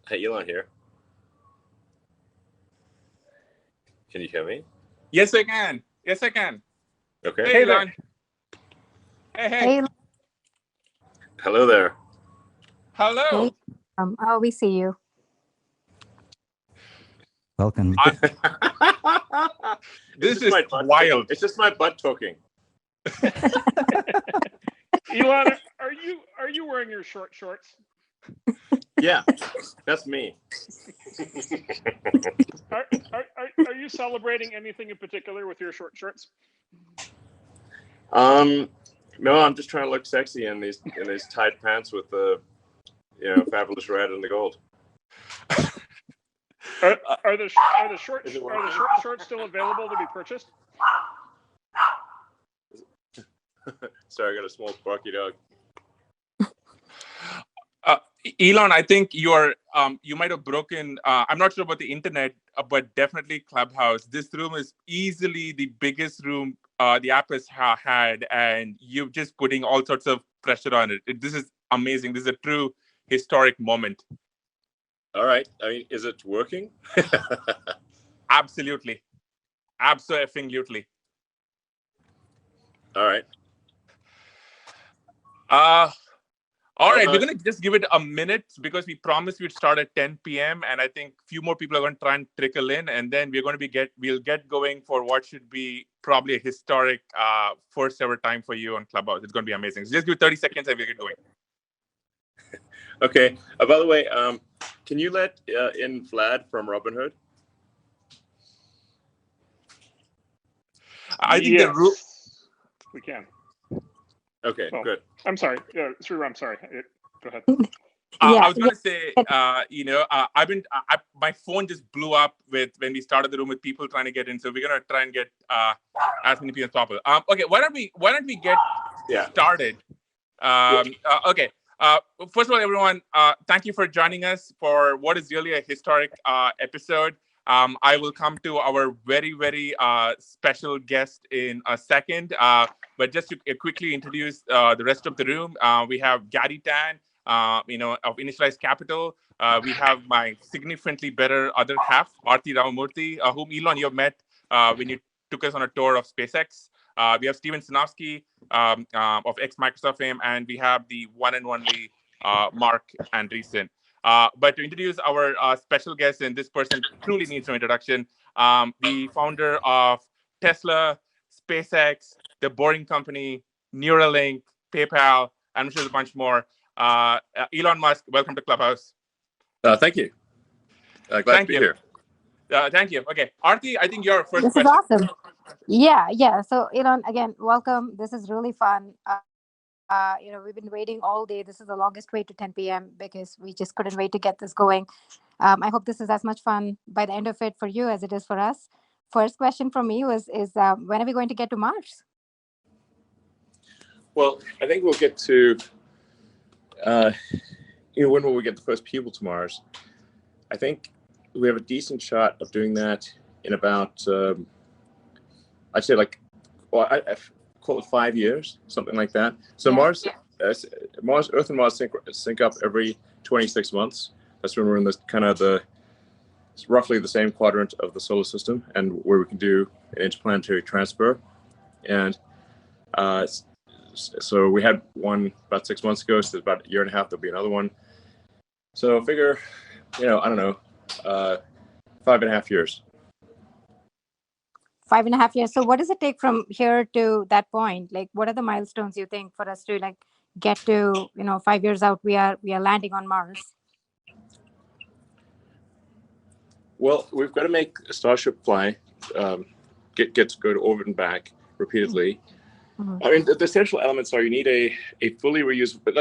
Hey, Elon here. Can you hear me? Yes, I can. Yes, I can. Okay. Hey, Elon. Hey. Hello there. Hello. Hey. We see you. Welcome. This is wild. It's just my butt talking. Elon, are you wearing your short shorts? Yeah, that's me. Are you celebrating anything in particular with your short shorts? No, I'm just trying to look sexy in these tight pants with the fabulous red and the gold. Are the short shorts still available to be purchased? Sorry, I got a small Sparky dog. Elon, I think you might have broken. I'm not sure about the internet, but definitely Clubhouse. This room is easily the biggest room the app has had, and you're just putting all sorts of pressure on it. This is amazing. This is a true historic moment. All right. I mean, is it working? Absolutely. Absolutely. All right. All right, we're going to just give it a minute because we promised we'd start at 10 p.m. And I think a few more people are going to try and trickle in. And then we're going to we'll get going for what should be probably a historic first ever time for you on Clubhouse. It's going to be amazing. So just give 30 seconds and we'll get going. Okay. By the way, can you let in Vlad from Robin Hood? I think the rule. We can. Okay, good. I'm sorry. Sri, I'm sorry. Go ahead. I was going to say, my phone just blew up when we started the room with people trying to get in. So we're going to try and get as many people as possible. Okay, why don't we get started? Okay. First of all, everyone, thank you for joining us for what is really a historic episode. I will come to our very, very special guest in a second. But just to quickly introduce the rest of the room, we have Gary Tan, of Initialized Capital. We have my significantly better other half, Aarti Ramamurthy, whom Elon you have met when you took us on a tour of SpaceX. We have Steven Sinofsky of ex-Microsoft fame, and we have the one and only Mark Andreessen. But to introduce our special guest, and this person truly needs no introduction, the founder of Tesla, SpaceX, The Boring Company, Neuralink, PayPal, and I'm sure there's a bunch more. Elon Musk, welcome to Clubhouse. Thank you. Glad to be here. Thank you. Okay, Aarti, I think you're first. This is awesome. Yeah. So Elon, again, welcome. This is really fun. We've been waiting all day. This is the longest wait to 10 p.m. because we just couldn't wait to get this going. I hope this is as much fun by the end of it for you as it is for us. First question from me is when are we going to get to Mars? Well, I think we'll get to, when will we get the first people to Mars? I think we have a decent shot of doing that in about, I'd say I call it 5 years, something like that. So yeah. Earth and Mars sync up every 26 months. That's when we're in roughly the same quadrant of the solar system, and where we can do an interplanetary transfer. And so we had one about 6 months ago. So about a year and a half, there'll be another one. So figure, I don't know, 5.5 years. 5.5 years. So what does it take from here to that point? Like, what are the milestones you think for us to get to, 5 years out, we are landing on Mars? Well, we've got to make a Starship fly, get to go to orbit and back repeatedly. Mm-hmm. I mean, the essential elements are you need a fully reusable,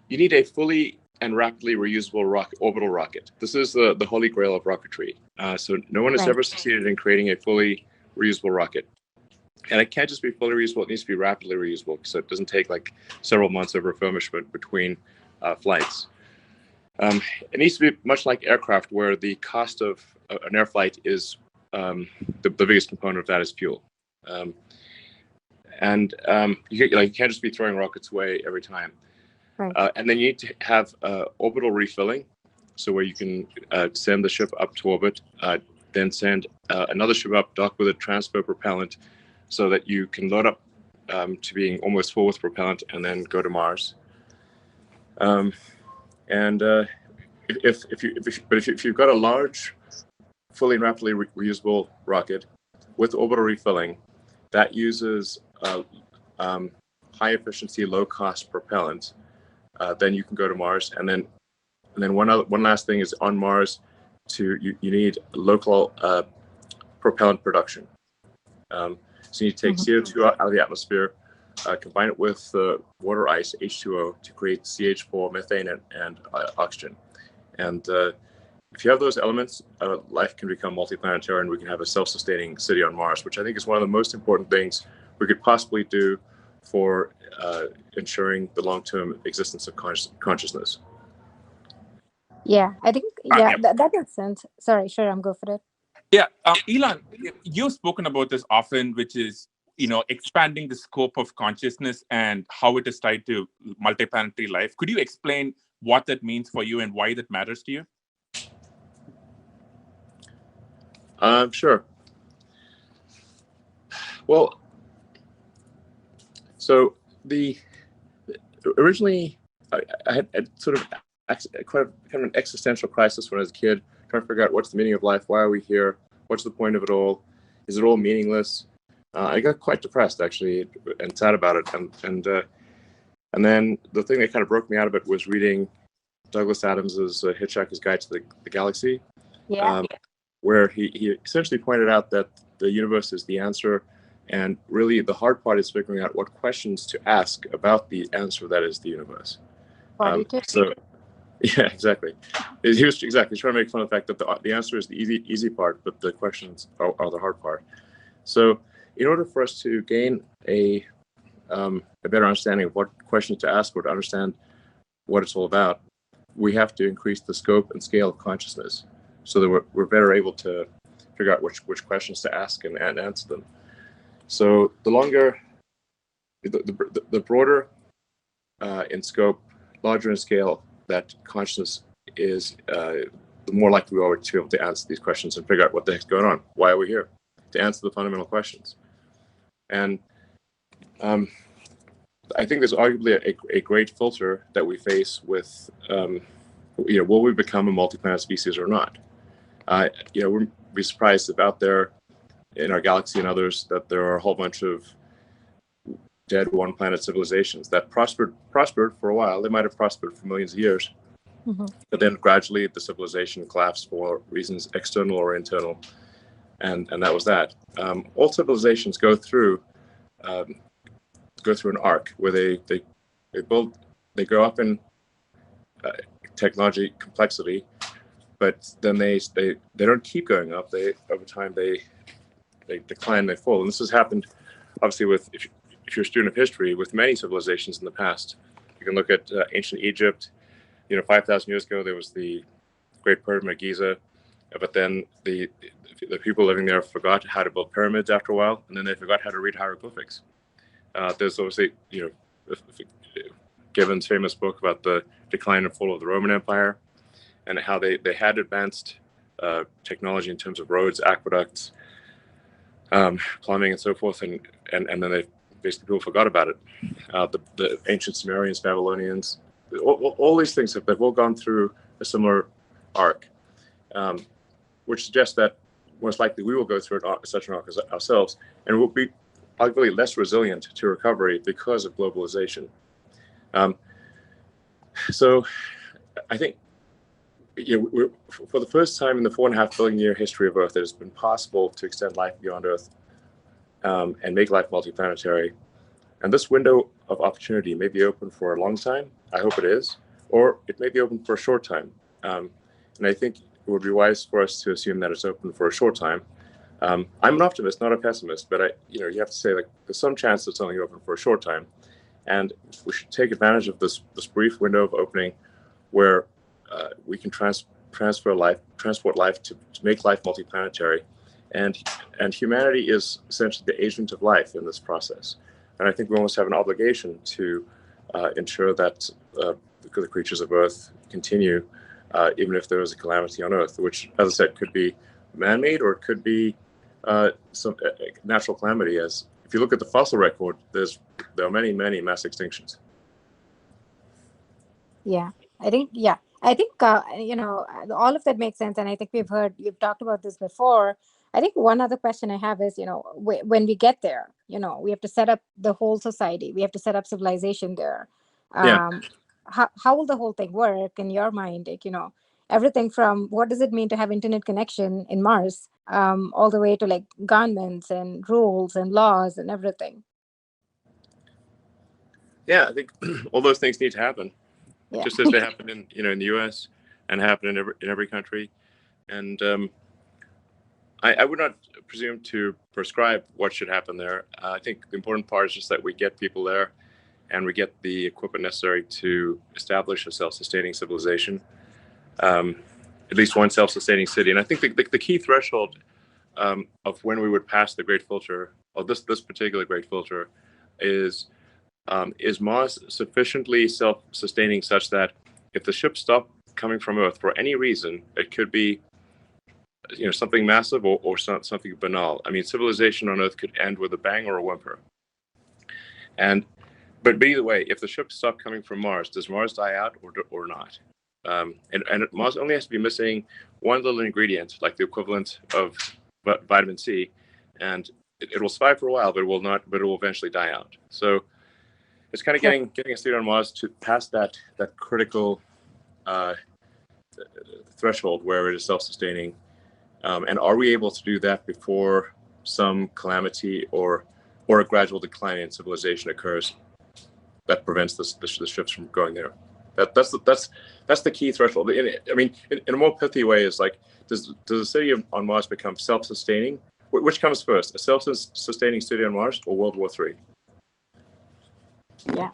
you need a fully and rapidly reusable orbital rocket. This is the holy grail of rocketry. So no one has ever succeeded in creating a fully reusable rocket. And it can't just be fully reusable, it needs to be rapidly reusable, so it doesn't take several months of refurbishment between flights. It needs to be much like aircraft, where the cost of an air flight is the biggest component of that is fuel. You can't just be throwing rockets away every time. Right. And then you need to have orbital refilling, so where you can send the ship up to orbit, then send another ship up, dock with a transfer propellant, so that you can load up to being almost full with propellant, and then go to Mars. If you've got a large, fully and rapidly reusable rocket with orbital refilling that uses high efficiency, low cost propellant, then you can go to Mars. And then one last thing is, on Mars, you need local propellant production. So you take CO2 out of the atmosphere, combine it with water ice, H2O, to create CH4, methane, and oxygen. And if you have those elements, life can become multiplanetary, and we can have a self-sustaining city on Mars, which I think is one of the most important things we could possibly do for ensuring the long-term existence of consciousness. Yeah, I think, that makes sense. Sorry, sure, I'm go for it. Yeah, Elon, you've spoken about this often, which is, expanding the scope of consciousness and how it is tied to multiplanetary life. Could you explain what that means for you and why that matters to you? Sure. Well, so originally I had sort of kind of an existential crisis when I was a kid, trying to figure out what's the meaning of life, why are we here, what's the point of it all, is it all meaningless? I got quite depressed, actually, and sad about it, and then the thing that kind of broke me out of it was reading Douglas Adams's Hitchhiker's Guide to the Galaxy, where he essentially pointed out that the universe is the answer, and really the hard part is figuring out what questions to ask about the answer that is the universe. So, yeah, exactly. He was trying to make fun of the fact that the answer is the easy part, but the questions are the hard part. So, in order for us to gain a better understanding of what questions to ask or to understand what it's all about, we have to increase the scope and scale of consciousness, so that we're better able to figure out which questions to ask and answer them. So the longer, the broader in scope, larger in scale that consciousness is, the more likely we are to be able to answer these questions and figure out what the heck's going on. Why are we here? To answer the fundamental questions. And I think there's arguably a great filter that we face with, will we become a multi-planet species or not? We'd be surprised if out there in our galaxy and others that there are a whole bunch of dead one-planet civilizations that prospered for a while. They might have prospered for millions of years, but then gradually the civilization collapsed for reasons external or internal, and that was that. All civilizations go through an arc where they go up in technology complexity, but then they don't keep going up. Over time they decline, they fall. And this has happened, obviously, if you're a student of history, with many civilizations in the past. You can look at ancient Egypt. 5,000 years ago, there was the Great Pyramid of Giza, but then the people living there forgot how to build pyramids after a while, and then they forgot how to read hieroglyphics. There's obviously, Gibbon's famous book about the decline and fall of the Roman Empire, and how they had advanced technology in terms of roads, aqueducts, plumbing, and so forth, and then people forgot about it. The ancient Sumerians, Babylonians, all these things they've all gone through a similar arc, which suggests that most likely we will go through such an arc ourselves, and we'll be arguably less resilient to recovery because of globalization. So I think for the first time in the 4.5 billion year history of Earth, it has been possible to extend life beyond Earth and make life multiplanetary. And this window of opportunity may be open for a long time. I hope it is, or it may be open for a short time. And I think it would be wise for us to assume that it's open for a short time. I'm an optimist, not a pessimist, but you have to say, there's some chance it's only open for a short time, and we should take advantage of this brief window of opening where we can transport life to make life multiplanetary, and humanity is essentially the agent of life in this process. And I think we almost have an obligation to ensure that the creatures of Earth continue, even if there is a calamity on Earth, which, as I said, could be man-made or it could be some natural calamity. As if you look at the fossil record, there are many mass extinctions. Yeah, I think, all of that makes sense. And I think you've talked about this before. I think one other question I have is, when we get there, we have to set up the whole society. We have to set up civilization there. Yeah. How will the whole thing work in your mind? Like, everything from what does it mean to have internet connection in Mars, all the way to like governments and rules and laws and everything. Yeah, I think all those things need to happen. Yeah. Just as they happen in the U.S. and happen in every country. And I would not presume to prescribe what should happen there. I think the important part is just that we get people there and we get the equipment necessary to establish a self-sustaining civilization, at least one self-sustaining city. And I think the key threshold of when we would pass the Great Filter, or this particular Great Filter, is Mars sufficiently self-sustaining such that if the ships stop coming from Earth for any reason, it could be something massive or something banal. I mean, civilization on Earth could end with a bang or a whimper. But either way, if the ships stop coming from Mars, does Mars die out or not? And Mars only has to be missing one little ingredient, like the equivalent of vitamin C, and it will survive for a while, but it will eventually die out. So it's kind of getting a state on Mars to pass that critical threshold where it is self-sustaining. And are we able to do that before some calamity or a gradual decline in civilization occurs that prevents the ships from going there? That's the key threshold. I mean, in a more pithy way, is like, does the city on Mars become self-sustaining? Which comes first, a self-sustaining city on Mars or World War III? Yeah.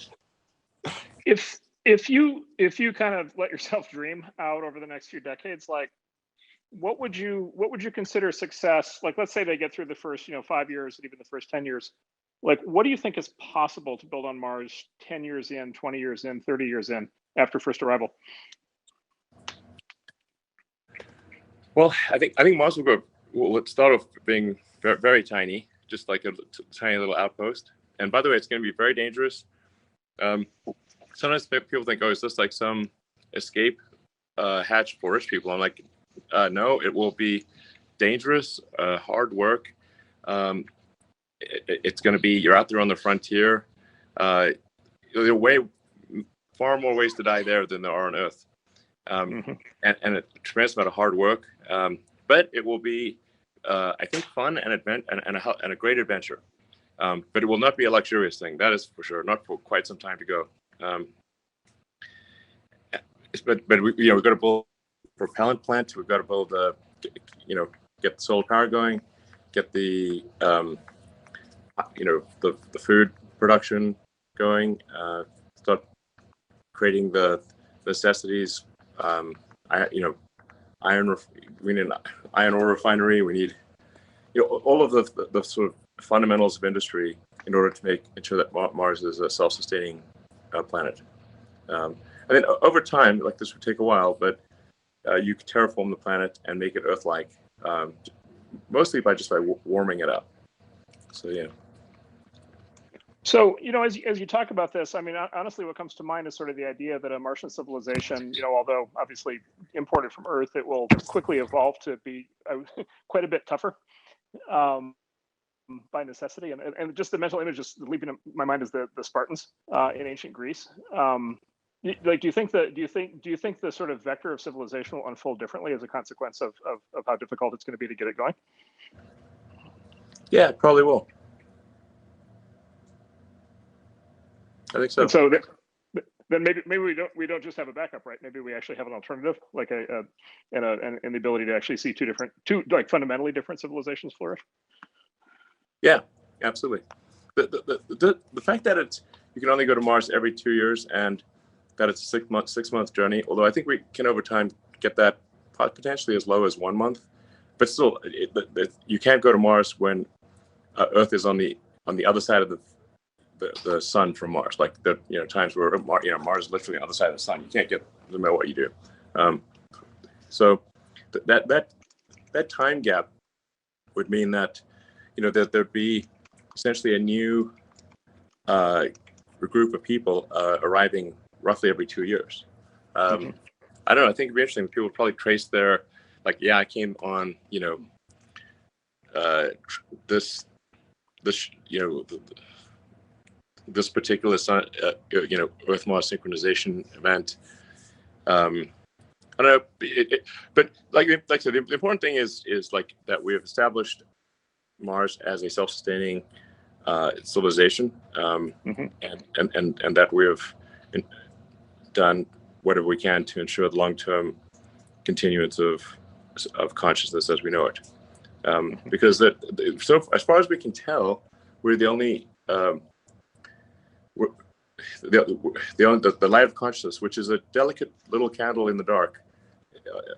If you kind of let yourself dream out over the next few decades, like what would you consider success? Like, let's say they get through the first 5 years and even the first 10 years. Like, what do you think is possible to build on Mars 10 years in, 20 years in, 30 years in after first arrival? Well, I think Mars will start off being very, very tiny, just like a tiny little outpost. And by the way, it's going to be very dangerous. Sometimes people think, oh, is this like some escape hatch for rich people? I'm like, no, it will be dangerous, hard work. It's going to be, you're out there on the frontier. There are far more ways to die there than there are on Earth. And a tremendous amount of hard work. But it will be, I think, fun and a great adventure. But it will not be a luxurious thing. That is for sure. Not for quite some time to go. But we've got to build a propellant plant. We've got to build get the solar power going, get the the food production going, start creating the necessities. We need an iron ore refinery. We need all of the sort of fundamentals of industry in order to ensure that Mars is a self-sustaining planet. I mean, over time, like, this would take a while, but you could terraform the planet and make it Earth-like, mostly by warming it up. So yeah. So, as you talk about this, I mean, honestly, what comes to mind is sort of the idea that a Martian civilization, although obviously imported from Earth, it will quickly evolve to be quite a bit tougher by necessity. And just the mental image just leaping in my mind is the Spartans in ancient Greece. Like, do you think the sort of vector of civilization will unfold differently as a consequence of how difficult it's going to be to get it going? Yeah, it probably will. I think so. And so then maybe we don't just have a backup, right? Maybe we actually have an alternative, like and the ability to actually see two like fundamentally different civilizations flourish. Yeah, absolutely. The fact that you can only go to Mars every 2 years and that it's a 6 month journey, although I think we can over time get that potentially as low as 1 month, but still, you can't go to Mars when Earth is on the other side of the sun from Mars. Like the times where Mars is literally on the other side of the sun. You can't get no matter what you do. So that time gap would mean that that there'd be essentially a new group of people arriving roughly every 2 years. I don't know. I think it'd be interesting. People would probably trace their I came on this this particular sun, Earth Mars synchronization event. I don't know, but like I said, the important thing is that we have established Mars as a self-sustaining civilization, and that we have done whatever we can to ensure the long-term continuance of consciousness as we know it. Because so as far as we can tell, we're the only the light of consciousness, which is a delicate little candle in the dark.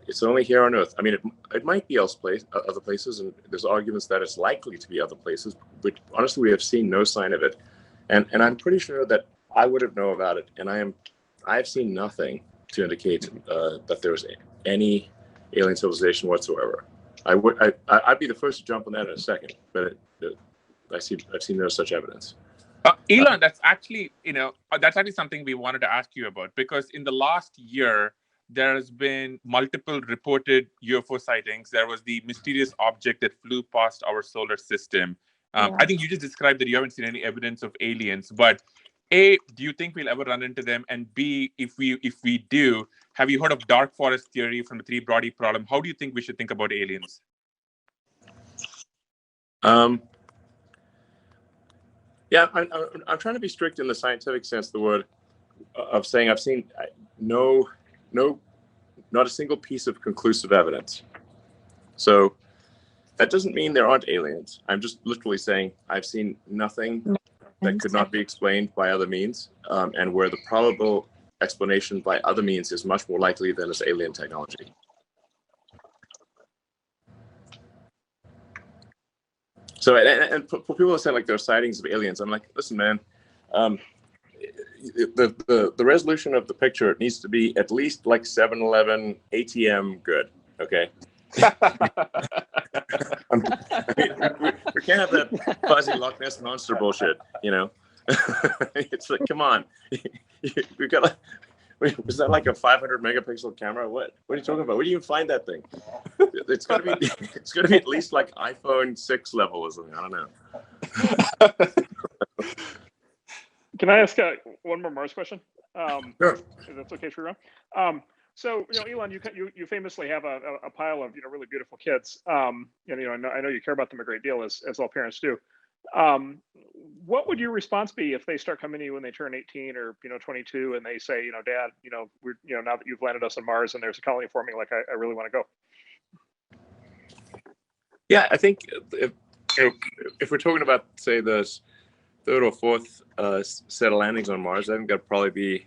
It's only here on Earth. I mean, it might be other places, and there's arguments that it's likely to be other places, but honestly, we have seen no sign of it. And I'm pretty sure that I would have known about it, and I've seen nothing to indicate that there was any alien civilization whatsoever. I'd be the first to jump on that in a second, but I've seen no such evidence. Elon, that's actually something we wanted to ask you about, because in the last year, there has been multiple reported UFO sightings. There was the mysterious object that flew past our solar system. I think you just described that you haven't seen any evidence of aliens, but A, do you think we'll ever run into them? And B, if we do, have you heard of dark forest theory from the three body problem? How do you think we should think about aliens? Yeah, I'm trying to be strict in the scientific sense of the word, of saying I've seen not a single piece of conclusive evidence. So that doesn't mean there aren't aliens. I'm just literally saying I've seen nothing that could not be explained by other means, and where the probable explanation by other means is much more likely than this alien technology. So, and for people who say there are sightings of aliens, I'm like, listen, man, the resolution of the picture needs to be at least 7-Eleven ATM good, okay? We can't have that fuzzy Loch Ness monster bullshit, It's like, come on, we've got was that a 500 megapixel camera? What are you talking about? Where do you find that thing? It's gonna be at least iPhone 6 level or something. I don't know. Can I ask one more Mars question? Sure. If that's okay for you. So Elon, you famously have a pile of really beautiful kids. I know you care about them a great deal, as all parents do. What would your response be if they start coming to you when they turn 18 or 22 and they say, Dad, we're now that you've landed us on Mars and there's a colony forming, I really want to go? Yeah, I think if we're talking about, say, the third or fourth set of landings on Mars, I think that'd probably be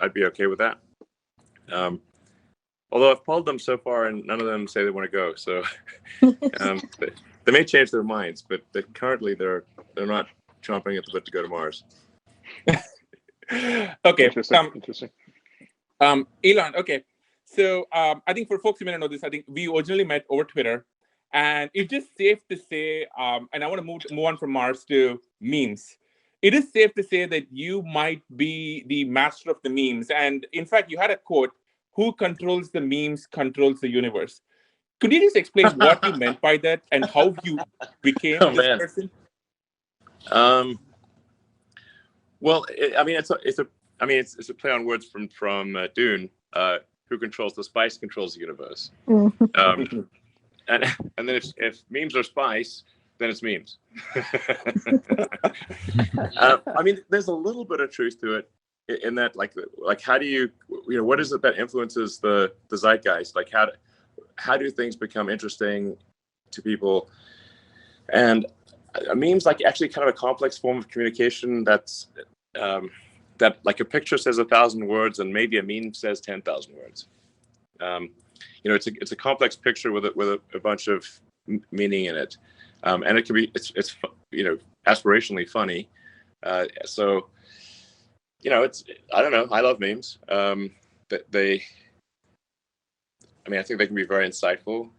I'd be okay with that. Although I've polled them so far and none of them say they want to go, so they may change their minds, but currently they're not chomping at the bit to go to Mars. Okay. Interesting. Elon, okay. So I think for folks who may not know this, I think we originally met over Twitter, and it's just safe to say, and I want to move on from Mars to memes. It is safe to say that you might be the master of the memes. And in fact, you had a quote, "Who controls the memes controls the universe." Could you just explain what you meant by that and how you became this person? Well, it's a play on words from Dune. Who controls the spice controls the universe. And then if memes are spice, then it's memes. There's a little bit of truth to it in that, how do you what is it that influences the zeitgeist? How do things become interesting to people? And memes actually kind of a complex form of communication that's that a picture says 1,000 words and maybe a meme says 10,000 words. It's a complex picture with a bunch of meaning in it, and it can be it's aspirationally funny, So, I don't know. I love memes. I think they can be very insightful.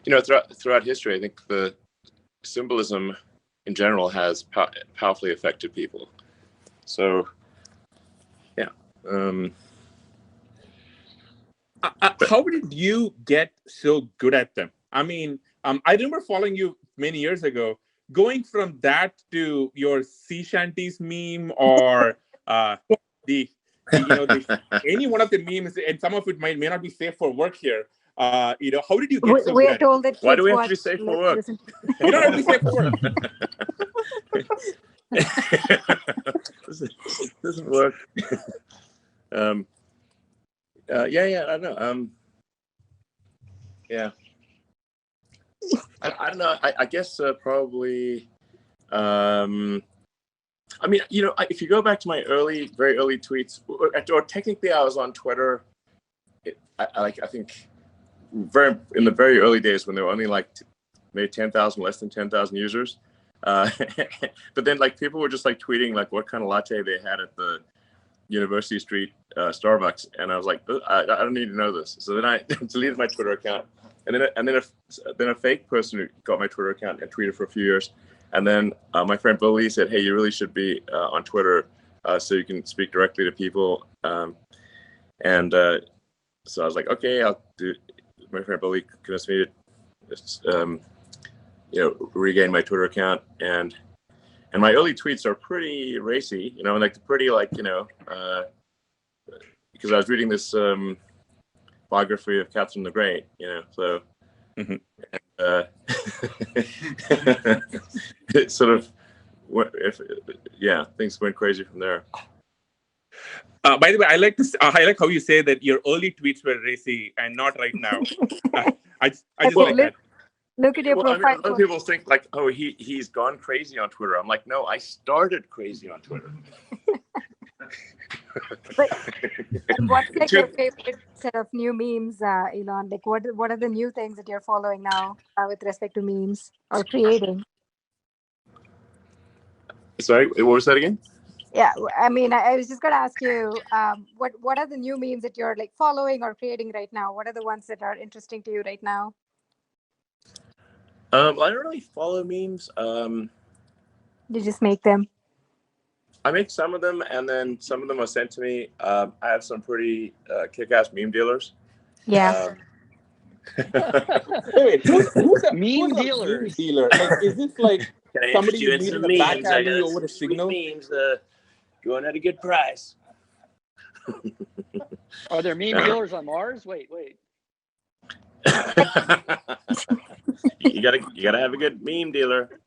Throughout history, I think the symbolism in general has powerfully affected people. So, yeah. How did you get so good at them? I mean, I remember following you many years ago. Going from that to your sea shanties meme, or any one of the memes, and some of it may not be safe for work here. How did you get so we good are at told that Why do we have watch, to be safe for work? You don't have to be safe for work. This doesn't work. I don't know. Yeah. I don't know. I guess probably. If you go back to my very early tweets, or technically I was on Twitter. I think in the very early days when there were only maybe 10,000, less than 10,000 users. But then people were just tweeting what kind of latte they had at the University Street Starbucks, and I was like, I don't need to know this. So then I deleted my Twitter account, and then a fake person who got my Twitter account and tweeted for a few years, and then my friend Billy said, hey, you really should be on Twitter so you can speak directly to people, so I was like, okay, I'll do. My friend Billy convinced me to regain my Twitter account, and my early tweets are pretty racy, because I was reading this biography of Catherine the Great, so it sort of, things went crazy from there. By the way, I like how you say that your early tweets were racy and not right now. I just like that. Look at your profile. Other people think he's gone crazy on Twitter. I'm like, no, I started crazy on Twitter. But what's your favorite set of new memes, Elon? What are the new things that you're following now with respect to memes or creating? Sorry, what was that again? Yeah, I was just going to ask you, what are the new memes that you're following or creating right now? What are the ones that are interesting to you right now? I don't really follow memes. You just make them? I make some of them, and then some of them are sent to me. I have some pretty kick-ass meme dealers. Yeah. Wait, who's a meme dealer? dealers? Is this somebody you meet in the back alley over a signal? Memes going at a good price. Are there meme dealers on Mars? Wait. You gotta have a good meme dealer.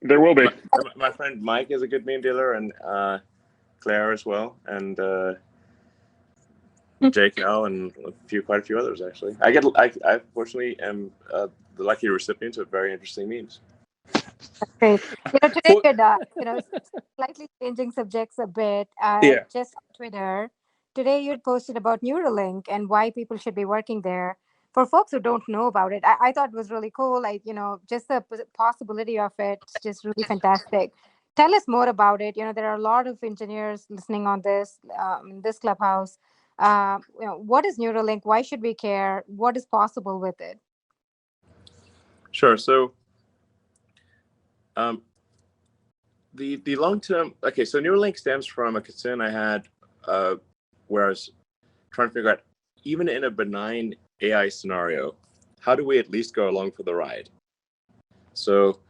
There will be. My friend Mike is a good meme dealer, and Claire as well, and Jake L, and quite a few others actually. I fortunately am the lucky recipient of very interesting memes. Great. Today, slightly changing subjects a bit. Just on Twitter, today you posted about Neuralink and why people should be working there. For folks who don't know about it, I thought it was really cool. Just the possibility of it, just really fantastic. Tell us more about it. There are a lot of engineers listening on this in this Clubhouse. What is Neuralink? Why should we care? What is possible with it? Sure. So, the long term. Okay, so Neuralink stems from a concern I had, where I was trying to figure out, even in a benign AI scenario, how do we at least go along for the ride? So,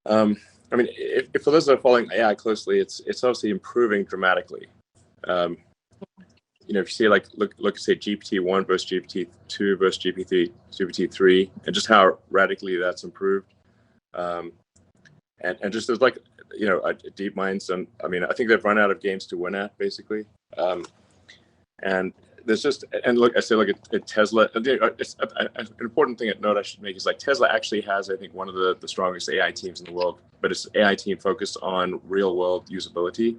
if for those that are following AI closely, it's obviously improving dramatically. If you see look say GPT-1 versus GPT-2 versus GPT-3, and just how radically that's improved, and just there's deep minds, and I think they've run out of games to win at basically, and there's look at Tesla. An important thing at note I should make is Tesla actually has, I think, one of the strongest AI teams in the world, but it's an AI team focused on real world usability.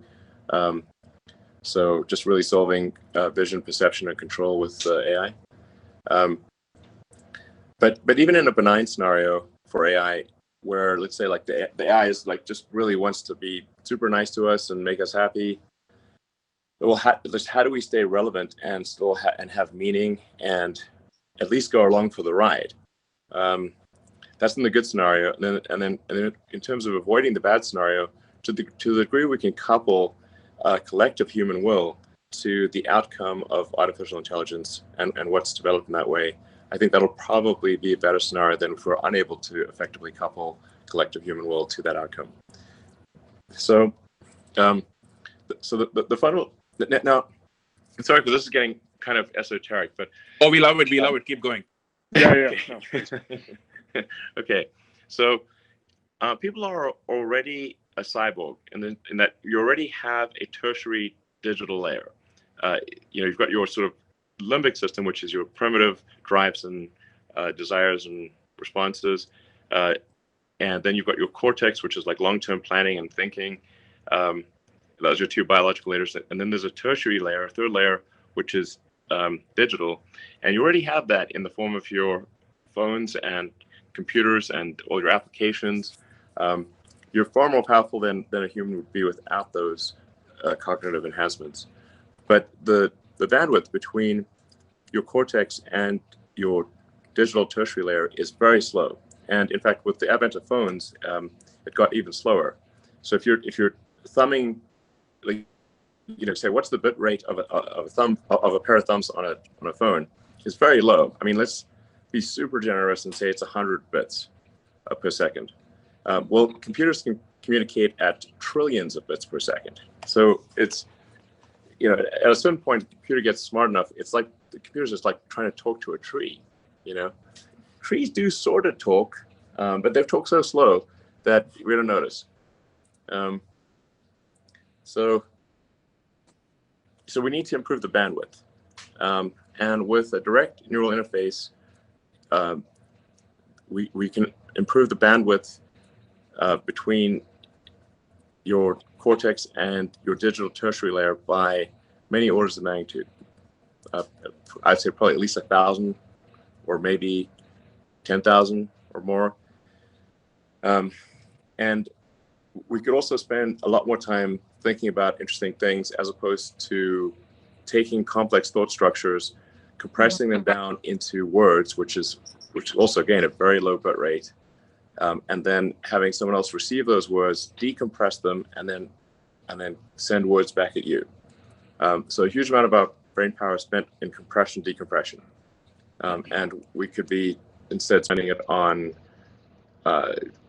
So just really solving vision, perception, and control with AI. But even in a benign scenario for AI, where let's say like the AI is like just really wants to be super nice to us and make us happy. Well, how do we stay relevant and still and have meaning and at least go along for the ride? That's in the good scenario, and then in terms of avoiding the bad scenario, to the degree we can couple collective human will to the outcome of artificial intelligence and what's developed in that way, I think that'll probably be a better scenario than if we're unable to effectively couple collective human will to that outcome. So, the final now. Sorry, but this is getting kind of esoteric, but we love it. We love it. Keep going. Yeah. No. Okay, so people are already a cyborg, in that you already have a tertiary digital layer. You've got your sort of limbic system, which is your primitive drives and desires and responses, and then you've got your cortex, which is like long-term planning and thinking. Those are two biological layers, and then there's a tertiary layer, a third layer, which is digital, and you already have that in the form of your phones and computers and all your applications. You're far more powerful than a human would be without those cognitive enhancements. But the bandwidth between your cortex and your digital tertiary layer is very slow. And in fact, with the advent of phones, it got even slower. So if you're thumbing, like, say what's the bit rate of a pair of thumbs on a phone, it's very low. I mean, let's be super generous and say it's 100 bits per second. Well, computers can communicate at trillions of bits per second. So it's, at a certain point, the computer gets smart enough. It's like the computer's just like trying to talk to a tree. Trees do sort of talk, but they talk so slow that we don't notice. So we need to improve the bandwidth, and with a direct neural interface, we can improve the bandwidth between your cortex and your digital tertiary layer by many orders of magnitude. I'd say probably at least 1,000, or maybe 10,000 or more. And we could also spend a lot more time thinking about interesting things, as opposed to taking complex thought structures, compressing them down into words, which is also, again, a very low bit rate, and then having someone else receive those words, decompress them, and then send words back at you. So a huge amount of our brain power is spent in compression, decompression, and we could be instead spending it on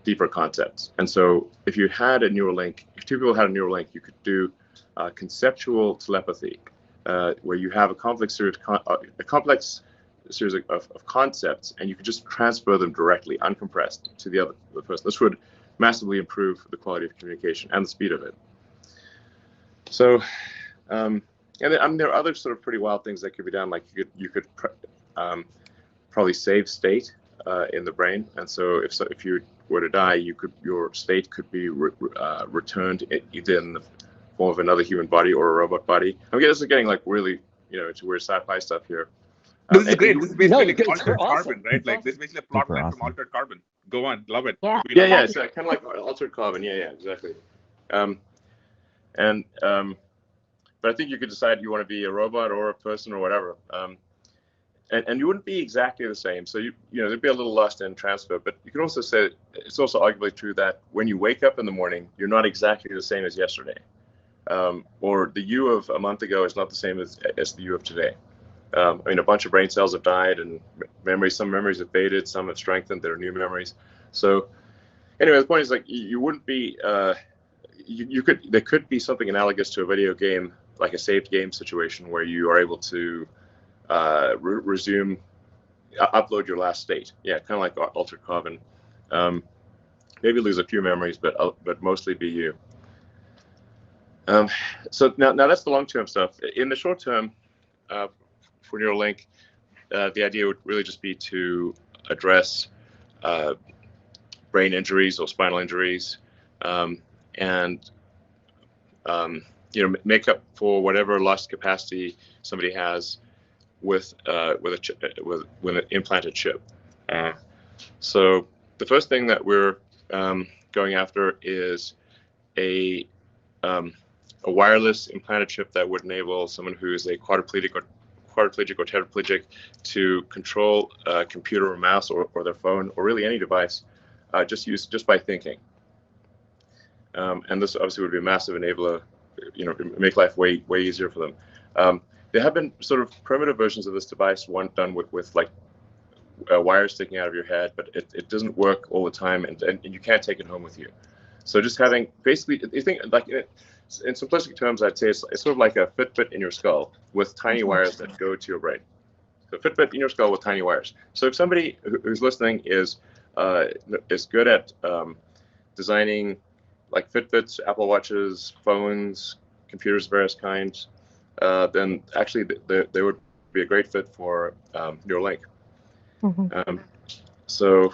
deeper concepts. And so if you had a neural link, if two people had a neural link, you could do conceptual telepathy, where you have a complex series of concepts, and you could just transfer them directly, uncompressed, to the other person. This would massively improve the quality of communication and the speed of it. So, and then, there are other sort of pretty wild things that could be done. Like you could probably save state in the brain, and so if you were to die, your state could be returned either in the form of another human body or a robot body. I mean, this is getting like really, it's weird sci-fi stuff here. This is great. This is basically altered awesome. carbon, right? Like this is basically a plot line from Altered Carbon. Go on, love it. Yeah. It's kind of like Altered Carbon. Yeah, exactly. But I think you could decide you want to be a robot or a person or whatever. And you wouldn't be exactly the same. So there'd be a little lost in transfer. But you can also say it's also arguably true that when you wake up in the morning, you're not exactly the same as yesterday, or the you of a month ago is not the same as the you of today. I mean, a bunch of brain cells have died, and some memories have faded, some have strengthened. There are new memories. So anyway, the point is, like, you wouldn't be. There could be something analogous to a video game, like a saved game situation, where you are able to resume, upload your last state. Yeah, kind of like Altered Carbon. Maybe lose a few memories, but mostly be you. So now that's the long-term stuff. In the short term, for Neuralink, the idea would really just be to address brain injuries or spinal injuries, and make up for whatever lost capacity somebody has with an implanted chip. So the first thing that we're going after is a wireless implanted chip that would enable someone who is a quadriplegic or tetraplegic to control a computer or mouse or their phone or really any device just by thinking. And this obviously would be a massive enabler, make life way easier for them. There have been sort of primitive versions of this device, one done with like wires sticking out of your head, but it doesn't work all the time, and you can't take it home with you. So just having, basically, you think, like, in simplistic terms, I'd say it's sort of like a Fitbit in your skull with tiny wires that go to your brain. So Fitbit in your skull with tiny wires. So if somebody who's listening is good at designing like Fitbits, Apple Watches, phones, computers of various kinds, then actually they would be a great fit for Neuralink. So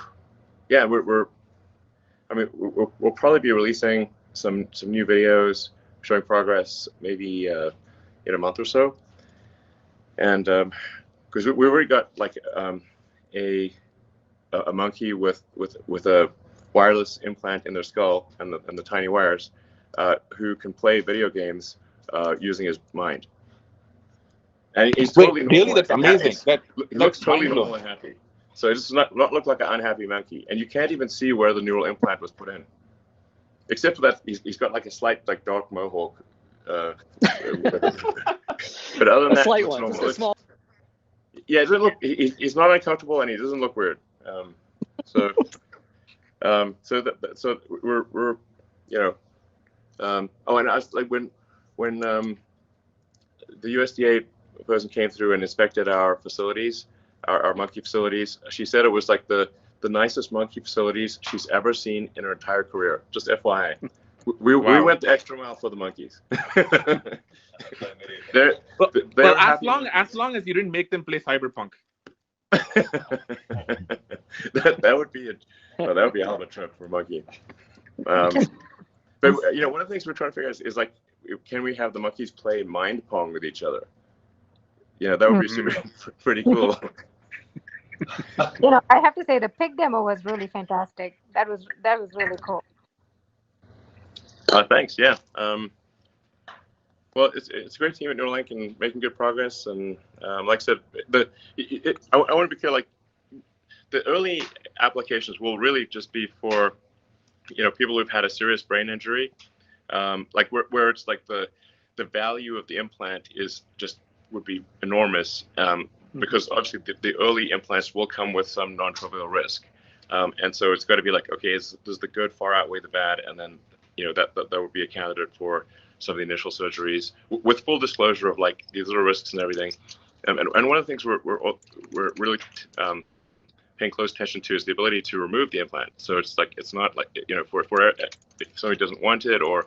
yeah, we'll probably be releasing some new videos showing progress maybe in a month or so, and because we already got like a monkey with a wireless implant in their skull and the tiny wires, who can play video games using his mind, and he's totally normal. Really, that's amazing. He looks totally normal and happy. So it does not look like an unhappy monkey, and you can't even see where the neural implant was put in, except for that he's got like a slight like dark mohawk. But other than that, slight it's one, normal. just a small. Yeah, it doesn't look. He's not uncomfortable, and he doesn't look weird. So we're oh, and I was like when the USDA person came through and inspected our facilities. Our monkey facilities. She said it was like the nicest monkey facilities she's ever seen in her entire career. Just FYI, we went the extra mile for the monkeys. Well, as long as you didn't make them play Cyberpunk. that would be a hell of a trip for a monkey. But one of the things we're trying to figure out is like, can we have the monkeys play mind pong with each other? Yeah, that would be pretty cool. I have to say the pig demo was really fantastic. That was really cool. Thanks. Yeah. Well, it's a great team at Neuralink and making good progress. And like I said, I want to be clear. Like the early applications will really just be for people who've had a serious brain injury, like where it's like the value of the implant would be enormous. Because obviously the early implants will come with some non-trivial risk, and so it's got to be like, okay, does the good far outweigh the bad, and then that would be a candidate for some of the initial surgeries with full disclosure of like these little risks and everything. And one of the things we're really paying close attention to is the ability to remove the implant. So it's not like if somebody doesn't want it or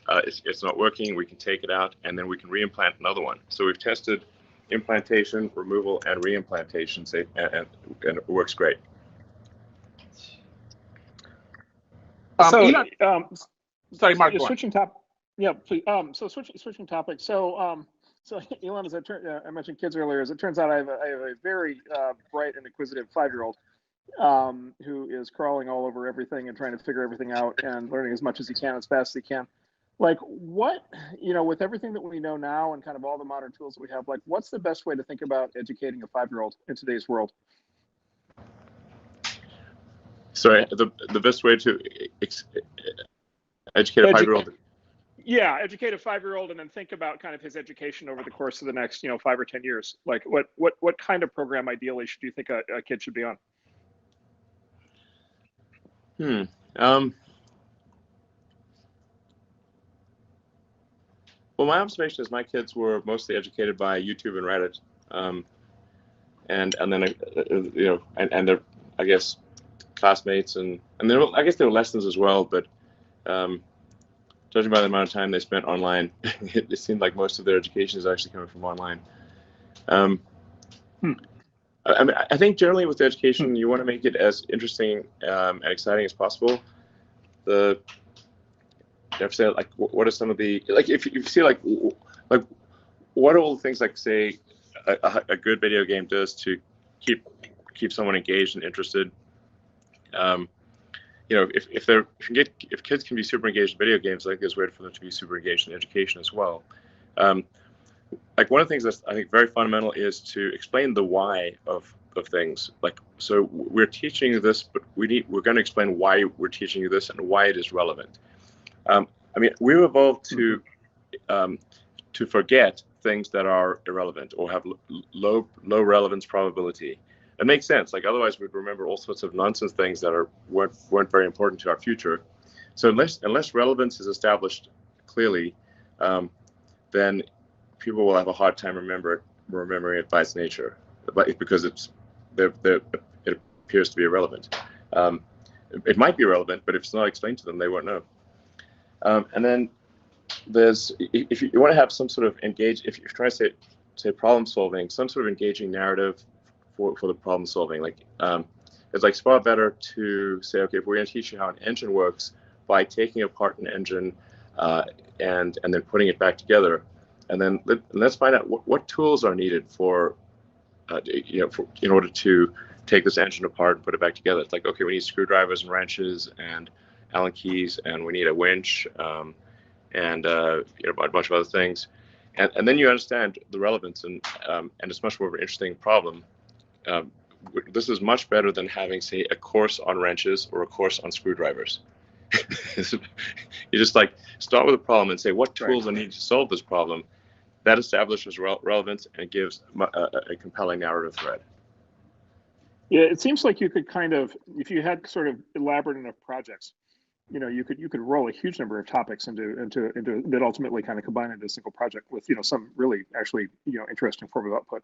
it's not working, we can take it out and then we can reimplant another one. So we've tested implantation, removal, and reimplantation, and it works great. Sorry, Mark. Switching top. Yeah, please. So switching topics. So Elon, as I mentioned kids earlier, as it turns out, I have a very bright and inquisitive 5-year-old who is crawling all over everything and trying to figure everything out and learning as much as he can as fast as he can. Like what, with everything that we know now and kind of all the modern tools that we have, like what's the best way to think about educating a 5-year-old in today's world? Sorry, the best way to educate a 5-year-old? Yeah, educate a 5-year-old and then think about kind of his education over the course of the next, 5 or 10 years. Like what kind of program ideally should you think a kid should be on? Well, my observation is my kids were mostly educated by YouTube and Reddit, and then and their, I guess, classmates and there I guess there were lessons as well, but judging by the amount of time they spent online, it seemed like most of their education is actually coming from online. I think generally with education, you want to make it as interesting and exciting as possible. You have to say, like, what are some of the, like, if you see, like what are all the things, like, say, a good video game does to keep someone engaged and interested? if kids can be super engaged in video games, I think there's a way for them to be super engaged in education as well. Like one of the things that's I think very fundamental is to explain the why of things. Like, so we're teaching you this, but we're going to explain why we're teaching you this and why it is relevant. I mean, we've evolved to forget things that are irrelevant or have low relevance probability. It makes sense. Like otherwise, we'd remember all sorts of nonsense things that weren't very important to our future. So unless relevance is established clearly, then people will have a hard time remembering it by its nature, because it appears to be irrelevant. It might be relevant, but if it's not explained to them, they won't know. And then if you want to have some sort of if you're trying to say problem solving, some sort of engaging narrative for the problem solving, like it's like far better to say, okay, if we're going to teach you how an engine works by taking apart an engine and then putting it back together, and then let's find out what tools are needed for in order to take this engine apart and put it back together. It's like, okay, we need screwdrivers and wrenches and Allen keys, and we need a winch, and a bunch of other things, and then you understand the relevance, and it's much more of an interesting problem. This is much better than having, say, a course on wrenches or a course on screwdrivers. You just like start with a problem and say, what tools are needed to solve this problem? That establishes relevance and gives a compelling narrative thread. Yeah, it seems like you could kind of, if you had sort of elaborate enough projects, you could roll a huge number of topics into that ultimately kind of combine into a single project with some really actually interesting form of output.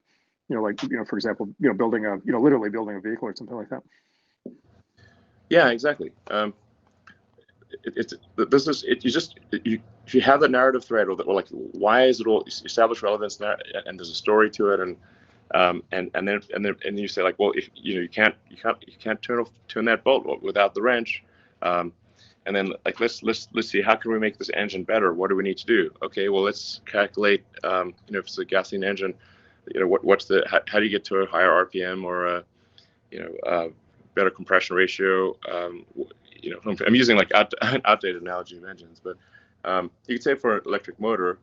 Like for example, building literally building a vehicle or something like that. Yeah, exactly. If you have the narrative thread, or like why is it all established relevance, and there's a story to it, and then you say like, well, if you can't turn that bolt without the wrench, and then like let's see, how can we make this engine better? What do we need to do? Okay, well, let's calculate if it's a gasoline engine, how do you get to a higher RPM or a better compression ratio? I'm using like outdated analogy of engines, but you could say for an electric motor,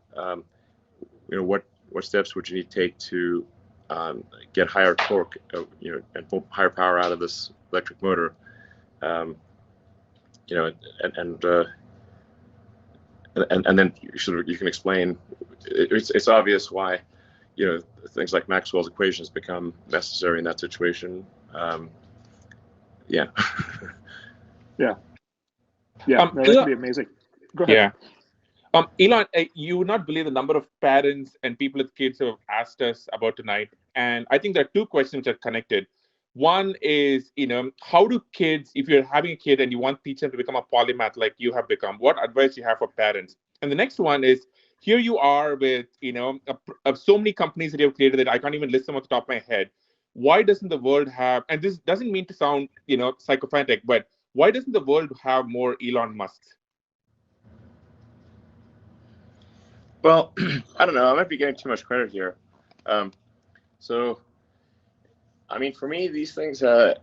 what steps would you need to take to get higher torque, and pull higher power out of this electric motor, and then you can explain. It's obvious why things like Maxwell's equations become necessary in that situation. Yeah. Yeah, that could be amazing. Go ahead. Yeah. Elon, you would not believe the number of parents and people with kids who have asked us about tonight. And I think there are two questions that are connected. One is, how do kids, if you're having a kid and you want to teach them to become a polymath like you have become, what advice you have for parents? And the next one is, here you are with, so many companies that you have created that I can't even list them off the top of my head. Why doesn't the world have, and this doesn't mean to sound, psychophantic, but why doesn't the world have more Elon Musks? Well, I don't know. I might be getting too much credit here. So, I mean, for me, these things I've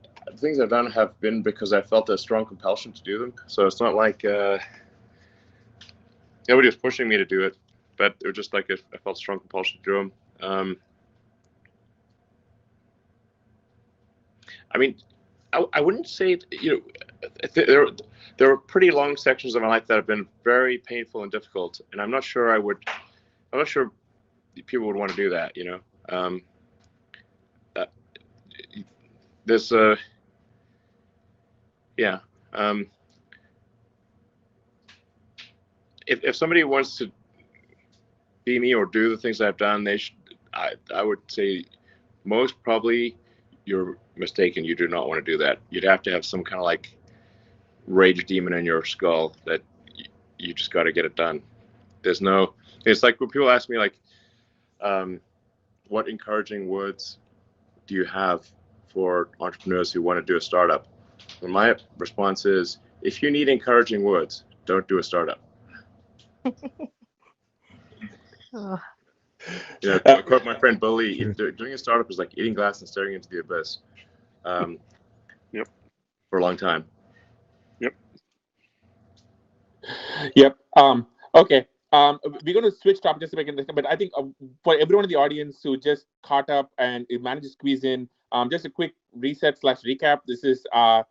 done have been because I felt a strong compulsion to do them. So it's not like nobody was pushing me to do it, but it was just like I felt strong compulsion to do them. I mean, I wouldn't say, there are pretty long sections of my life that have been very painful and difficult, and I'm not sure people would want to do that, there's if somebody wants to be me or do the things I've done, I would say most probably you're mistaken. You do not want to do that. You'd have to have some kind of like rage demon in your skull that you just got to get it done. It's like when people ask me like, what encouraging words do you have for entrepreneurs who want to do a startup? And my response is, if you need encouraging words, don't do a startup. To quote my friend Bully, doing a startup is like eating glass and staring into the abyss. For a long time. Yep. Yep. Okay. We're going to switch topics just a second, but I think for everyone in the audience who just caught up and managed to squeeze in, just a quick reset/recap. This is the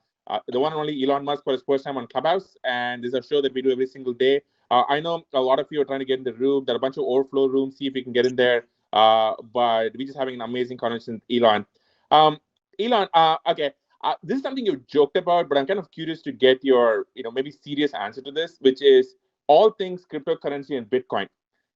one and only Elon Musk for his first time on Clubhouse, and this is a show that we do every single day. I know a lot of you are trying to get in the room. There are a bunch of overflow rooms. See if we can get in there. But we're just having an amazing conversation with Elon. Elon, okay. This is something you've joked about, but I'm kind of curious to get your, maybe serious answer to this, which is all things cryptocurrency and Bitcoin.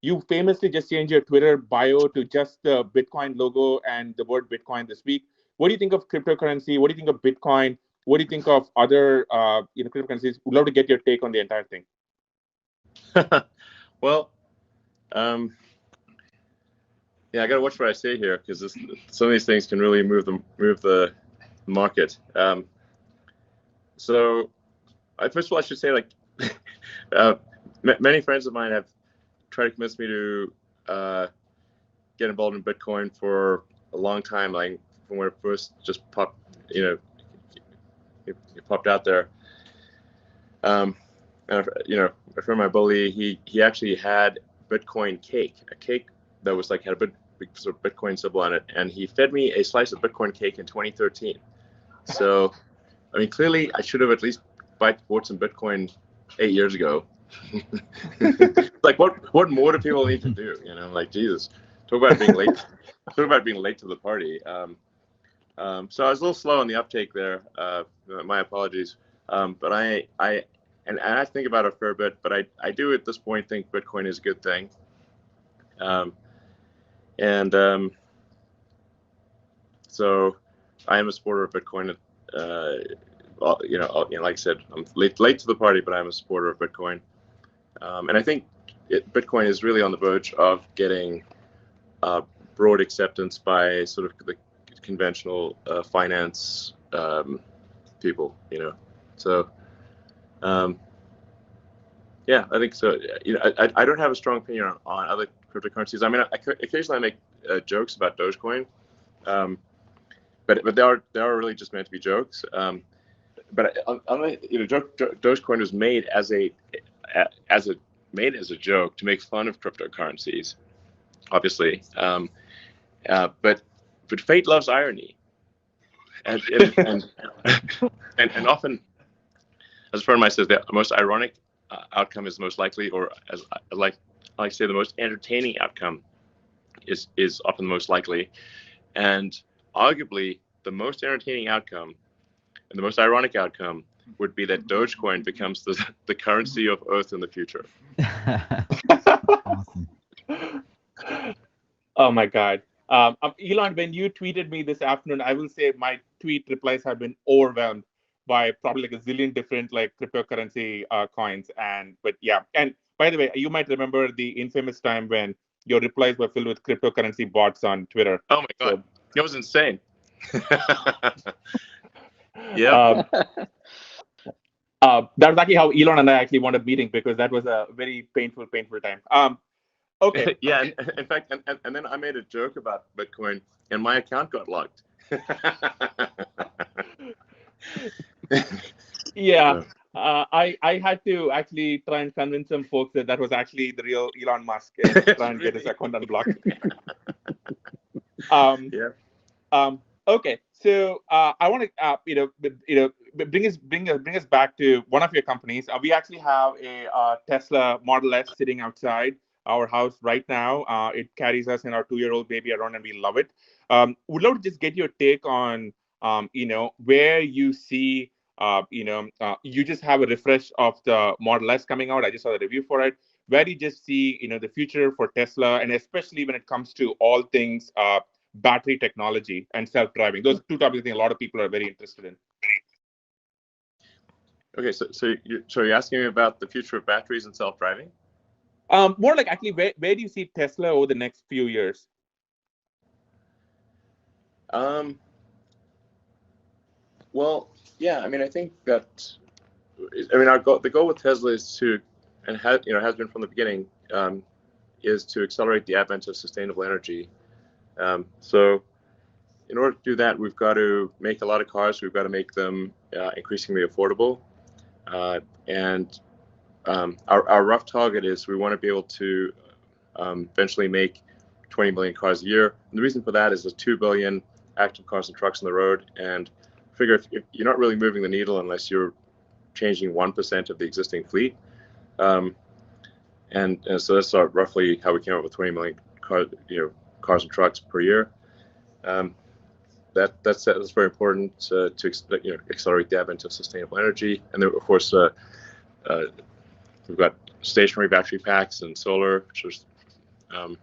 You famously just changed your Twitter bio to just the Bitcoin logo and the word Bitcoin this week. What do you think of cryptocurrency? What do you think of Bitcoin? What do you think of other, cryptocurrencies? We'd love to get your take on the entire thing. Well, yeah, I got to watch what I say here because some of these things can really move the market. So, first of all, I should say, like, many friends of mine have tried to convince me to get involved in Bitcoin for a long time, like from when it first just popped, it popped out there. And, a friend of my bully, he actually had Bitcoin cake, a cake that was like had a big sort of Bitcoin symbol on it, and he fed me a slice of Bitcoin cake in 2013. So, I mean, clearly I should have at least bought some Bitcoin 8 years ago. Like, what more do people need to do? Like, Jesus, talk about being late. Talk about being late to the party. So I was a little slow on the uptake there. My apologies. But I think about it a fair bit. But I do at this point think Bitcoin is a good thing. So I am a supporter of Bitcoin. Like I said, I'm late to the party, but I'm a supporter of Bitcoin. And I think Bitcoin is really on the verge of getting broad acceptance by sort of the conventional finance people. So yeah, I think so. I don't have a strong opinion on other cryptocurrencies. I mean, occasionally I make jokes about Dogecoin, but they are really just meant to be jokes. But Dogecoin was made as a joke to make fun of cryptocurrencies, obviously. But fate loves irony, and often, as a friend of mine says, the most ironic outcome is the most likely, or as I like to say, the most entertaining outcome is often the most likely, and arguably the most entertaining outcome and the most ironic outcome would be that Dogecoin becomes the currency of Earth in the future. Awesome. Oh my God. Elon, when you tweeted me this afternoon, I will say my tweet replies have been overwhelmed by probably like a zillion different like cryptocurrency coins. But yeah. And by the way, you might remember the infamous time when your replies were filled with cryptocurrency bots on Twitter. Oh my God. That was insane. Yeah. That was actually how Elon and I actually wound up meeting, because that was a very painful time. Okay. Yeah. Okay. In fact, and then I made a joke about Bitcoin, and my account got locked. Yeah. I had to actually try and convince some folks that was actually the real Elon Musk and try and get his account unblocked. Yeah. Okay, so I want to bring us back to one of your companies. We actually have a Tesla Model S sitting outside our house right now. It carries us and our 2-year-old baby around, and we love it. Would love to just get your take on where you see you just have a refresh of the Model S coming out. I just saw the review for it. Where do you just see the future for Tesla, and especially when it comes to all things battery technology and self-driving? Those are two topics I think a lot of people are very interested in. Okay, so you're asking me about the future of batteries and self-driving? More like actually, where do you see Tesla over the next few years? Well, yeah, I mean, I think that, the goal with Tesla is to, and has been from the beginning, is to accelerate the advent of sustainable energy. So in order to do that, we've got to make a lot of cars. We've got to make them increasingly affordable. And our rough target is we want to be able to eventually make 20 million cars a year. And the reason for that is there's 2 billion active cars and trucks on the road, and figure if you're not really moving the needle unless you're changing 1% of the existing fleet. And so that's roughly how we came up with 20 million cars and trucks per year. That's very important to accelerate the advent of sustainable energy. And then, of course, we've got stationary battery packs and solar, which is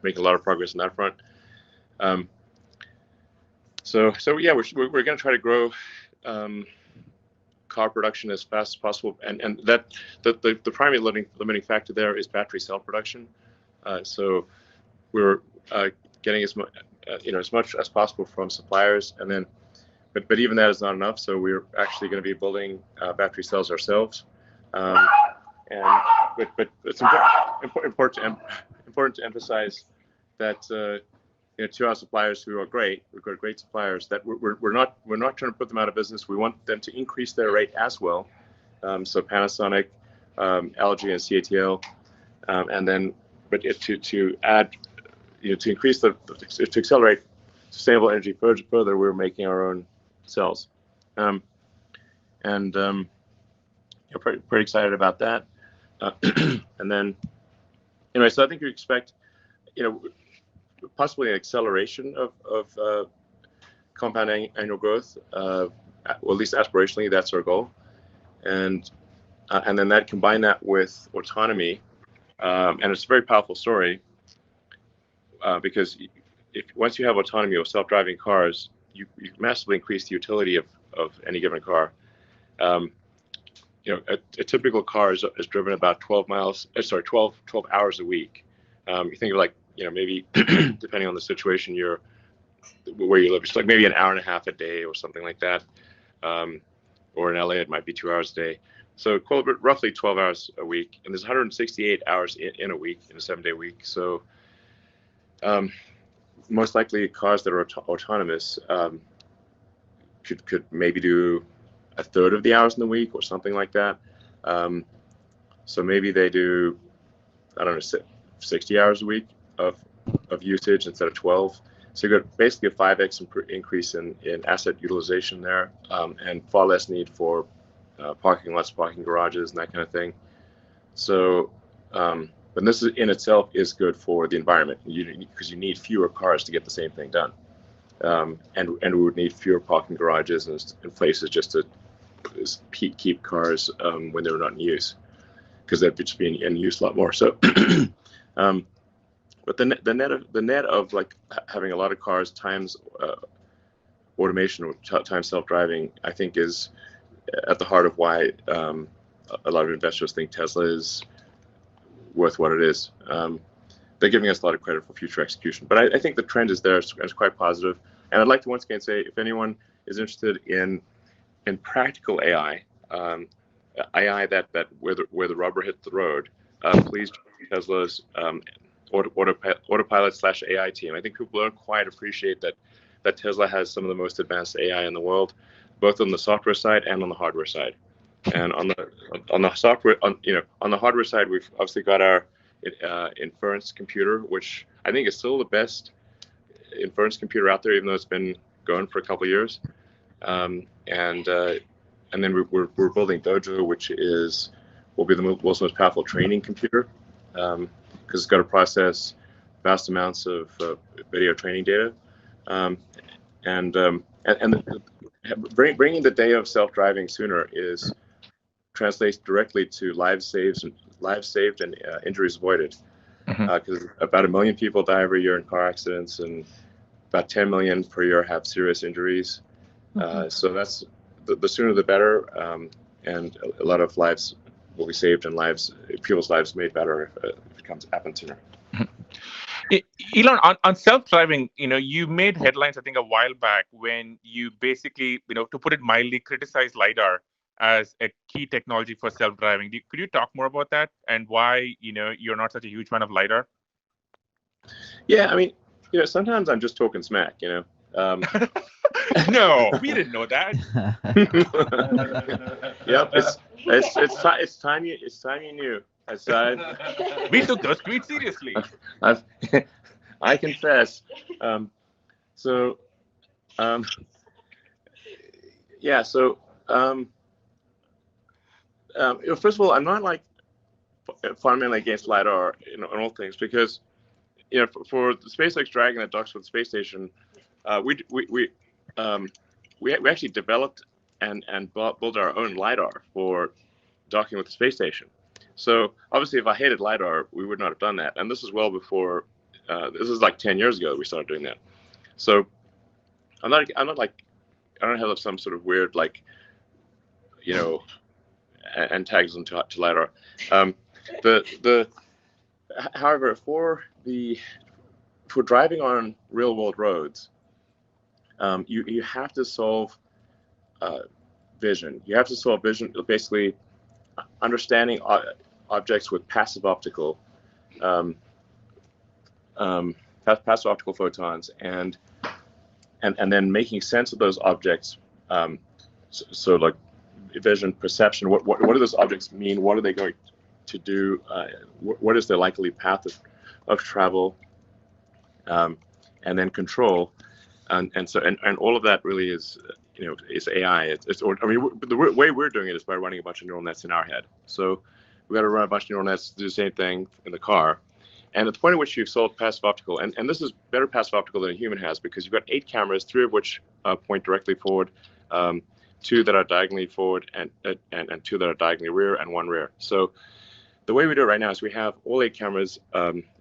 making a lot of progress on that front. So yeah, we're going to try to grow car production as fast as possible, and that the primary limiting factor there is battery cell production. So we're getting as much as possible from suppliers, and then but even that is not enough. So we're actually going to be building battery cells ourselves. But it's important to emphasize that to our suppliers who are great, we've got great suppliers, that we're not trying to put them out of business. We want them to increase their rate as well. So Panasonic, LG, and CATL, and then to add, to increase to accelerate sustainable energy further, we're making our own cells, pretty excited about that. And then anyway, so I think you expect, possibly an acceleration of compound annual growth, well, at least aspirationally, that's our goal. And then combine that with autonomy, and it's a very powerful story, because once you have autonomy with self-driving cars, you massively increase the utility of any given car. A typical car is driven about 12 hours a week. You think of maybe depending on the situation where you live, it's like maybe an hour and a half a day or something like that. Or in LA, it might be 2 hours a day. So roughly 12 hours a week, and there's 168 hours in a week, in a 7-day week. So most likely cars that are autonomous could maybe do a third of the hours in the week or something like that. So maybe they do, 60 hours a week of usage instead of 12. So you've got basically a 5x increase in asset utilization there, and far less need for parking lots, parking garages, and that kind of thing. So, but this in itself is good for the environment, because you need fewer cars to get the same thing done, and we would need fewer parking garages and places just to keep cars when they're not in use, because they'd just be in use a lot more. So. But the net of like having a lot of cars times automation or times self-driving, I think, is at the heart of why a lot of investors think Tesla is worth what it is. They're giving us a lot of credit for future execution, but I think the trend is there. It's quite positive. And I'd like to once again say, if anyone is interested in practical AI, AI that where the rubber hits the road, please join Tesla's Autopilot/AI team. I think people don't quite appreciate that Tesla has some of the most advanced AI in the world, both on the software side and on the hardware side. And on the software, on the hardware side, we've obviously got our inference computer, which I think is still the best inference computer out there, even though it's been going for a couple of years. And then we're building Dojo, which will be the world's most powerful training computer, because it's got to process vast amounts of video training data, and bringing the day of self-driving sooner translates directly to lives saved and injuries avoided, because about 1 million people die every year in car accidents, and about 10 million per year have serious injuries. So that's the sooner the better, and a lot of lives will be saved and people's lives made better if it happens sooner. Elon, on self-driving, you made headlines, I think, a while back when you basically, to put it mildly, criticized LiDAR as a key technology for self-driving. Could you talk more about that and why, you're not such a huge fan of LiDAR? Yeah, I mean, sometimes I'm just talking smack, No, we didn't know that. Yep, it's time you knew. We took those tweets seriously. I confess. Yeah. So, first of all, I'm not like fundamentally against LiDAR in all things, because for the SpaceX Dragon that docks with the space station, we actually developed and built our own LiDAR for docking with the space station. So obviously, if I hated LiDAR, we would not have done that. And this is well before. This is like 10 years ago we started doing that. So I'm not like, I don't have some sort of weird like, antagonism to LiDAR. However, for driving on real world roads, you have to solve vision. You have to solve vision, basically understanding objects with passive optical photons, and then making sense of those objects. So like vision, perception. What do those objects mean? What are they going to do? What is their likely path of travel? And then control, and all of that really is is AI. The way we're doing it is by running a bunch of neural nets in our head. So we've got to run a bunch of neural nets to do the same thing in the car. And at the point at which you've solved passive optical, and this is better passive optical than a human has, because you've got 8 cameras, 3 of which point directly forward, 2 that are diagonally forward, and 2 that are diagonally rear, and 1 rear. So the way we do it right now is we have all 8 cameras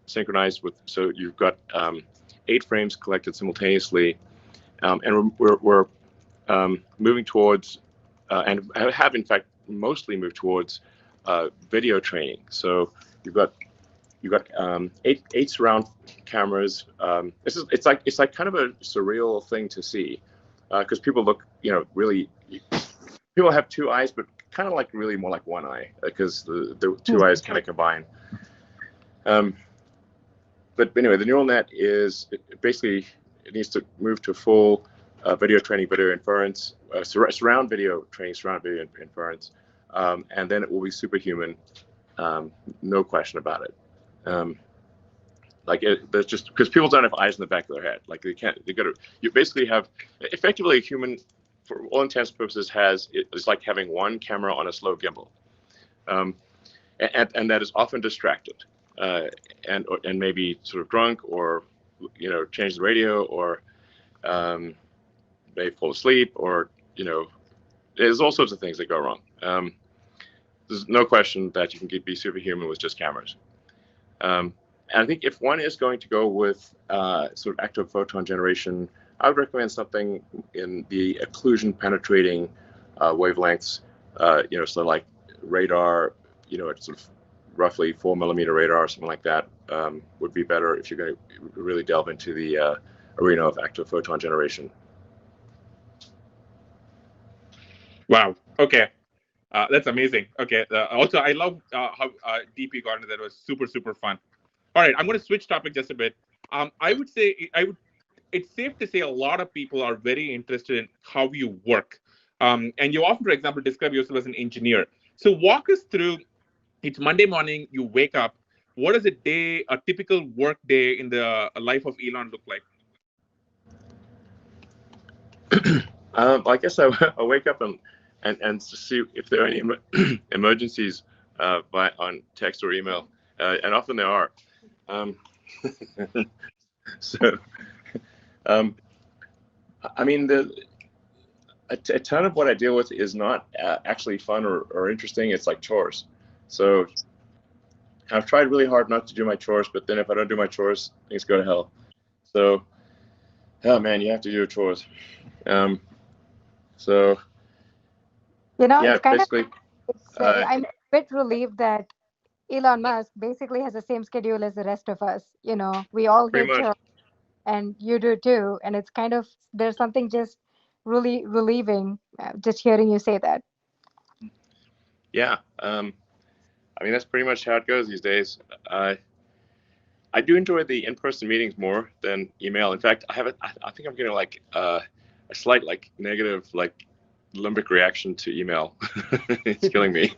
synchronized with, so you've got 8 frames collected simultaneously, and we're moving towards, and have in fact mostly moved towards video training. So you've got 8 surround cameras. It's like kind of a surreal thing to see, because people look, really, people have 2 eyes, but kind of like really more like 1 eye, because the 2 eyes kind of combine. But anyway, the neural net is basically, it needs to move to full video training, video inference, surround video training, surround video inference, and then it will be superhuman, no question about it. There's just, because people don't have eyes in the back of their head. Like you basically have, effectively a human, for all intents and purposes, it's like having 1 camera on a slow gimbal, and that is often distracted, and maybe sort of drunk, or change the radio, or may fall asleep, or there's all sorts of things that go wrong. There's no question that you can be superhuman with just cameras. And I think if one is going to go with sort of active photon generation, I would recommend something in the occlusion penetrating wavelengths. So like radar, it's sort of roughly 4 millimeter radar or something like that, would be better if you're going to really delve into the arena of active photon generation. Wow. Okay. That's amazing. Okay. Also, I love how deep you got into that. It was super, super fun. All right. I'm going to switch topic just a bit. I would say it's safe to say a lot of people are very interested in how you work. And you often, for example, describe yourself as an engineer. So walk us through, it's Monday morning, you wake up. What does a typical work day in the life of Elon look like? I guess I wake up and see if there are any emergencies on text or email, and often there are. So, I mean, a ton of what I deal with is not actually fun or interesting. It's like chores. So I've tried really hard not to do my chores, but then if I don't do my chores, things go to hell. So, oh man, you have to do your chores. So, yeah, it's kind basically, I'm a bit relieved that Elon Musk basically has the same schedule as the rest of us. We all do chores, and you do too. And it's kind of, there's something just really relieving just hearing you say that. Yeah. I mean, that's pretty much how it goes these days. I do enjoy the in-person meetings more than email. In fact, I think I'm getting like a slight negative limbic reaction to email. It's killing me.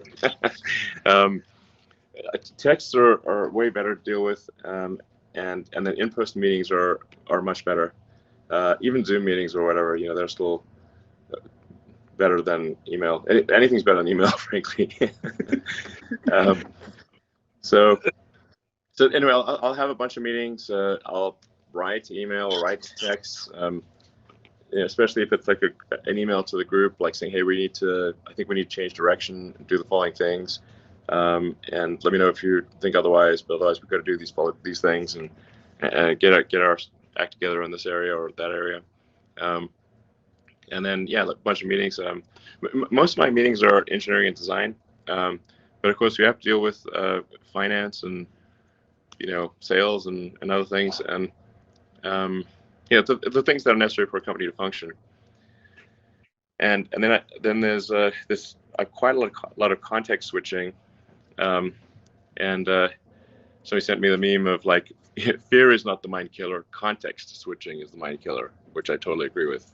texts are way better to deal with, and then in-person meetings are much better. Even Zoom meetings or whatever, they're still better than email. Anything's better than email, frankly. So anyway, I'll have a bunch of meetings. I'll write email or write text, especially if it's like an email to the group, like saying, hey, I think we need to change direction and do the following things. And let me know if you think otherwise, but otherwise we've got to do these things and get our act together in this area or that area. And then, a bunch of meetings. Most of my meetings are engineering and design. But of course we have to deal with finance and, sales and other things. And, the things that are necessary for a company to function. And then there's this quite a lot of context switching. And somebody sent me the meme of like, fear is not the mind killer, context switching is the mind killer, which I totally agree with.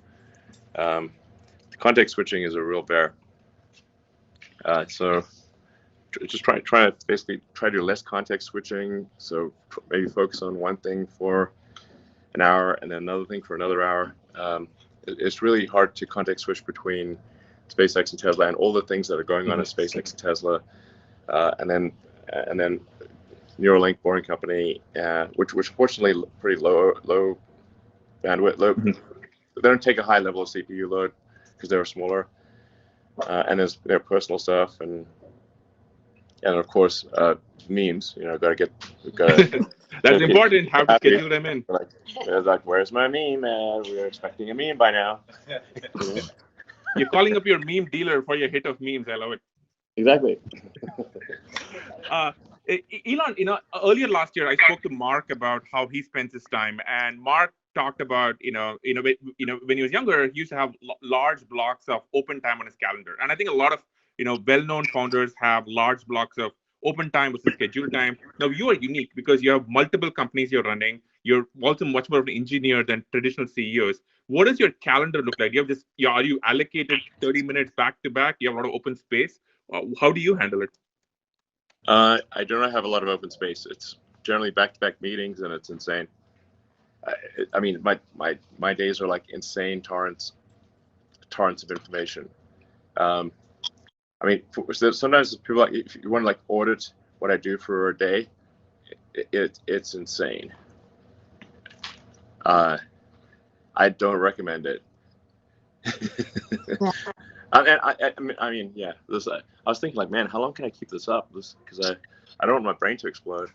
Context switching is a real bear. So just try to basically try to do less context switching. So maybe focus on one thing for an hour and then another thing for another hour. It's really hard to context switch between SpaceX and Tesla and all the things that are going on at SpaceX and Tesla, and then Neuralink, Boring Company, which fortunately pretty low bandwidth. They don't take a high level of CPU load because they're smaller, and there's their personal stuff and of course memes. That's important. How to schedule them in. Like, where's my meme? We're expecting a meme by now. You're calling up your meme dealer for your hit of memes. I love it. Exactly. Elon, earlier last year I spoke to Mark about how he spends his time, and Mark talked about, when he was younger, he used to have large blocks of open time on his calendar, and I think a lot of well-known founders have large blocks of open time versus scheduled time. Now you are unique because you have multiple companies you're running. You're also much more of an engineer than traditional CEOs. What does your calendar look like? Are you allocated 30 minutes back to back? You have a lot of open space. How do you handle it? I do not have a lot of open space. It's generally back-to-back meetings, and it's insane. I mean, my days are like insane torrents of information. I mean, sometimes people if you want to like audit what I do for a day, it's insane. I don't recommend it. I mean, yeah. I was thinking, like, man, how long can I keep this up? Because I don't want my brain to explode.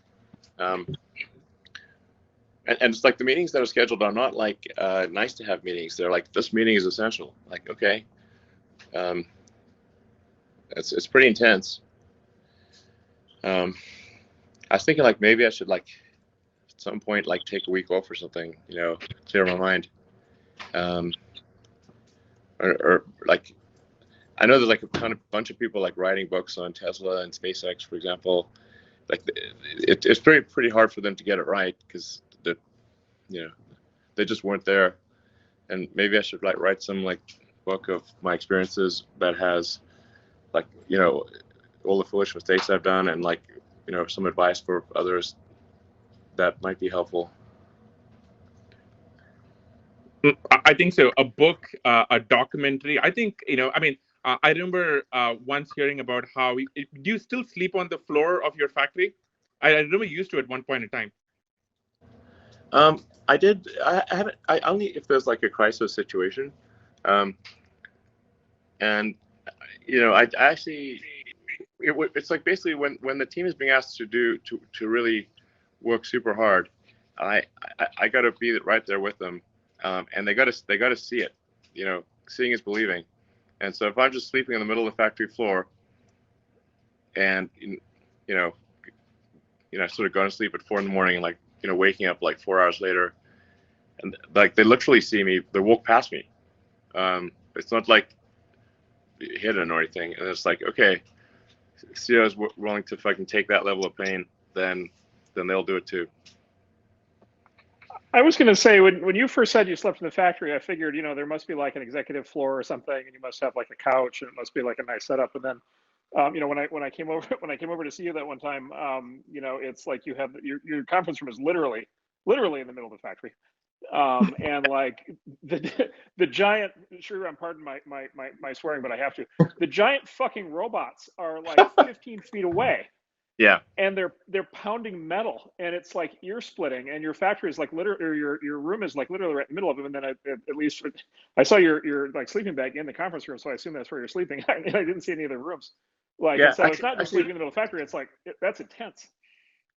And it's like the meetings that are scheduled are not like nice to have meetings. They're like, this meeting is essential. Like, okay, it's pretty intense. I was thinking like maybe I should like at some point like take a week off or something, clear my mind. Or like, I know there's like a bunch of people like writing books on Tesla and SpaceX, for example. Like it's pretty hard for them to get it right because they just weren't there. And maybe I should like write some like book of my experiences that has like all the foolish mistakes I've done and like some advice for others that might be helpful. I think so. A book, a documentary. I think I remember once hearing about how do you still sleep on the floor of your factory? I remember you used to at one point in time. I did. I haven't. I only if there's like a crisis situation, and I actually it's like basically when the team is being asked to really work super hard, I got to be right there with them, and they got to see it. Seeing is believing, and so if I'm just sleeping in the middle of the factory floor, and sort of going to sleep at 4 a.m. and like waking up like 4 hours later, and like they literally see me, they walk past me. It's not like hidden or anything, and it's like, okay, CEO is willing to fucking take that level of pain, then they'll do it too. I was going to say, when you first said you slept in the factory, I figured, there must be like an executive floor or something, and you must have like a couch, and it must be like a nice setup. And then when I came over to see you that one time, it's like you have your conference room is literally in the middle of the factory. And like the giant, sure, I'm pardon my swearing, but I have to. The giant fucking robots are like 15 feet away. Yeah. And they're pounding metal, and it's like ear splitting. And your factory is like literally, or your room is like literally right in the middle of them. And then at least I saw your like sleeping bag in the conference room, so I assume that's where you're sleeping. I didn't see any other rooms. Like, Yeah, so it's not just sleeping in the middle of the factory. It's like that's intense.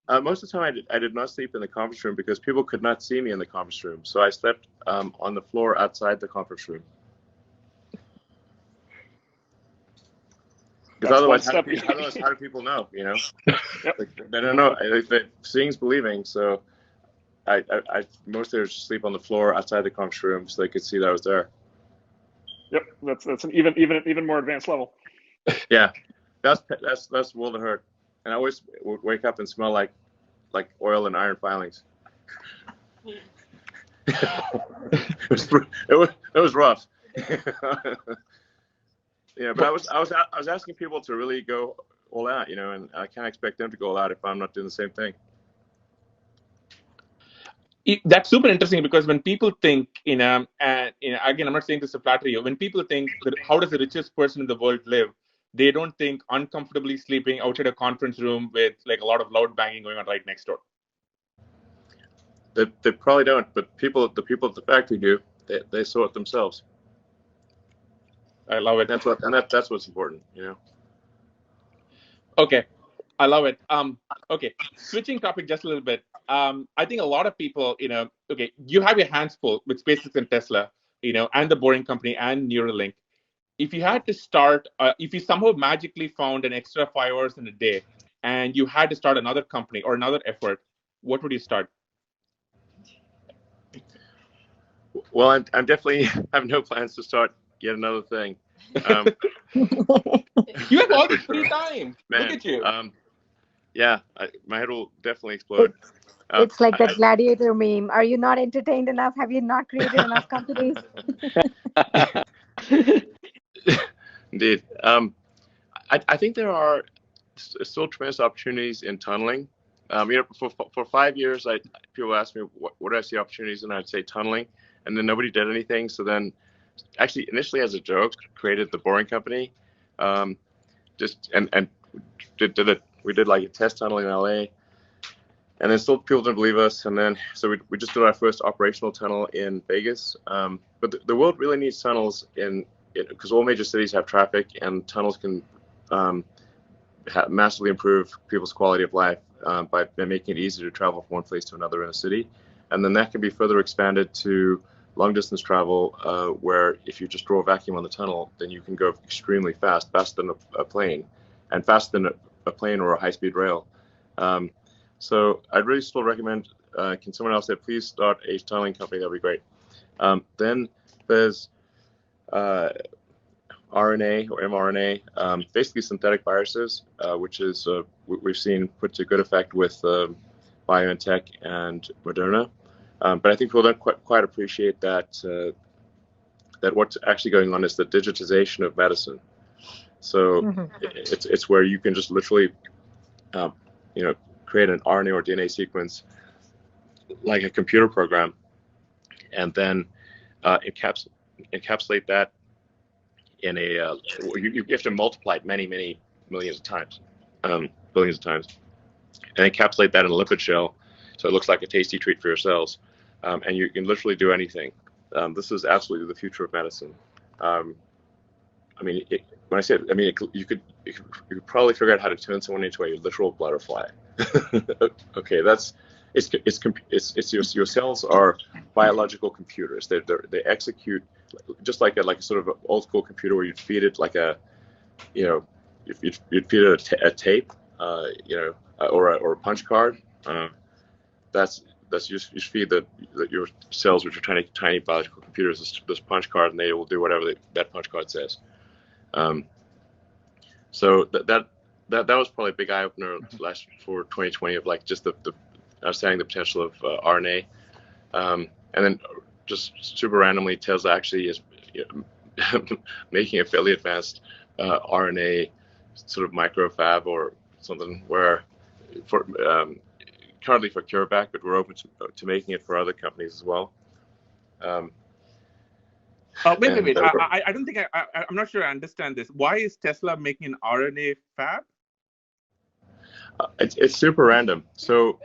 Most of the time, I did not sleep in the conference room because people could not see me in the conference room. So I slept on the floor outside the conference room. Because otherwise, how do people know? You know, Yep. like, they don't know. Seeing's believing. So I mostly just sleep on the floor outside the conference room so they could see that I was there. Yep, that's an even more advanced level. Yeah, that's world of hurt. And I always would wake up and smell like oil and iron filings. it was rough. Yeah, but I was asking people to really go all out, and I can't expect them to go all out if I'm not doing the same thing. That's super interesting because when people think, and again, I'm not saying this to flatter you. When people think that how does the richest person in the world live, they don't think uncomfortably sleeping outside a conference room with like a lot of loud banging going on right next door. They probably don't, but the people at the factory do. They saw it themselves. I love it. That's what's important, Okay, I love it. Okay, switching topic just a little bit. I think a lot of people, okay, you have your hands full with SpaceX and Tesla, and the Boring Company and Neuralink. If you had to start, if you somehow magically found an extra 5 hours in a day, and you had to start another company or another effort, what would you start? Well, I'm definitely have no plans to start yet another thing. You have all the free time. Man, look at you. Yeah, my head will definitely explode. It's like that gladiator meme. Are you not entertained enough? Have you not created enough companies? Indeed. I think there are still tremendous opportunities in tunneling. For 5 years, people asked me what do I see opportunities, and I'd say tunneling, and then nobody did anything. So then, actually, initially as a joke, created the Boring Company, and did it. We did like a test tunnel in LA, and then still people didn't believe us. And then so we just did our first operational tunnel in Vegas. But the world really needs tunnels because all major cities have traffic, and tunnels can massively improve people's quality of life by making it easier to travel from one place to another in a city. And then that can be further expanded to long distance travel, where if you just draw a vacuum on the tunnel, then you can go extremely fast, faster than a plane, and faster than a plane or a high-speed rail. So I'd really still recommend, can someone else say, please start a tunneling company? That'd be great. Then there's RNA or mRNA, basically synthetic viruses, which is we've seen put to good effect with BioNTech and Moderna. But I think people don't quite appreciate that what's actually going on is the digitization of medicine. So it's where you can just literally, create an RNA or DNA sequence like a computer program, and then encapsulate that in a. You have to multiply it many millions of times, billions of times, and encapsulate that in a lipid shell, so it looks like a tasty treat for your cells, and you can literally do anything. This is absolutely the future of medicine. When I say it, you could probably figure out how to turn someone into a literal butterfly. Okay, your cells are biological computers. They execute just like a sort of an old school computer where you'd feed it like you'd feed it a tape, or a punch card. That's you feed your cells, which are tiny biological computers, this punch card, and they will do whatever that punch card says. So that was probably a big eye opener for 2020 of like just the understanding the potential of RNA, and then just super randomly, Tesla actually is making a fairly advanced RNA sort of micro fab or something where for currently for CureVac, but we're open to making it for other companies as well. Wait. I don't think I'm not sure I understand this. Why is Tesla making an RNA fab? It's super random. So,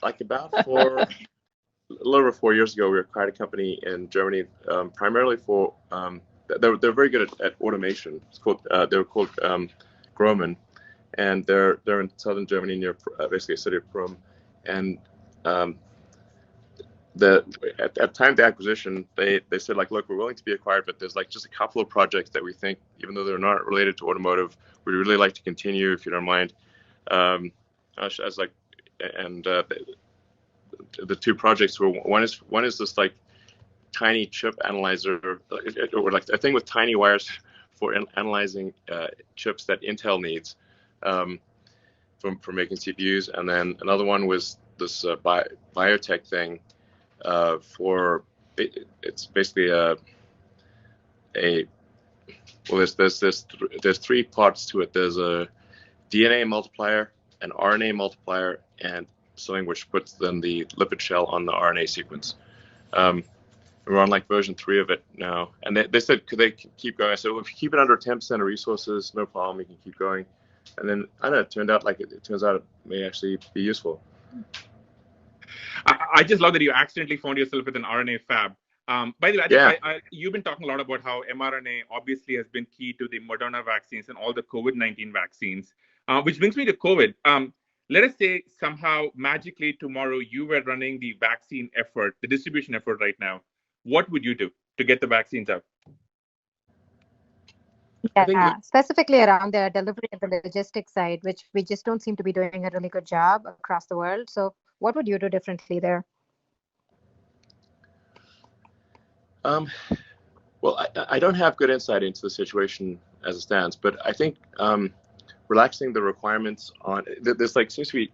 like about a little over 4 years ago, we acquired a company in Germany, primarily for they're very good at automation. It's called they're called Groman, and they're in southern Germany near basically a city of Prum, and at the time of the acquisition, they said like, look, we're willing to be acquired, but there's like just a couple of projects that we think, even though they're not related to automotive, we'd really like to continue if you don't mind. I was like, and the two projects were one is this like tiny chip analyzer, or like a thing with tiny wires for analyzing chips that Intel needs for making CPUs, and then another one was this biotech thing for it's basically there's three parts to it. There's a DNA multiplier, an RNA multiplier, and something which puts then the lipid shell on the RNA sequence. We're on like version 3 of it now, and they said could they keep going. I said, well, if you keep it under 10% of resources, no problem, we can keep going. And then I don't know, it turned out like it turns out it may actually be useful. I just love that you accidentally found yourself with an RNA fab. By the way, you've been talking a lot about how mRNA obviously has been key to the Moderna vaccines and all the COVID-19 vaccines, which brings me to COVID. Let us say somehow magically tomorrow you were running the vaccine effort, the distribution effort right now. What would you do to get the vaccines out? Yeah, specifically around the delivery and the logistics side, which we just don't seem to be doing a really good job across the world. So what would you do differently there? Well, I don't have good insight into the situation as it stands, but I think relaxing the requirements on there's like seems to be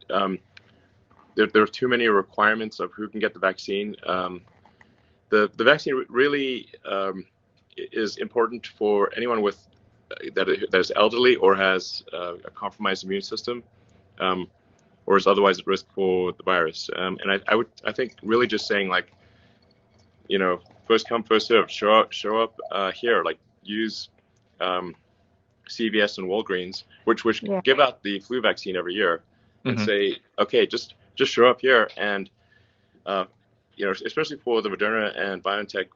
there are too many requirements of who can get the vaccine. The vaccine really is important for anyone with that is elderly or has a compromised immune system, or is otherwise at risk for the virus. And I think really just saying like, you know, first come first served. Show up here. Like use CVS and Walgreens, which give out the flu vaccine every year, and say, okay, just show up here, and you know, especially for the Moderna and BioNTech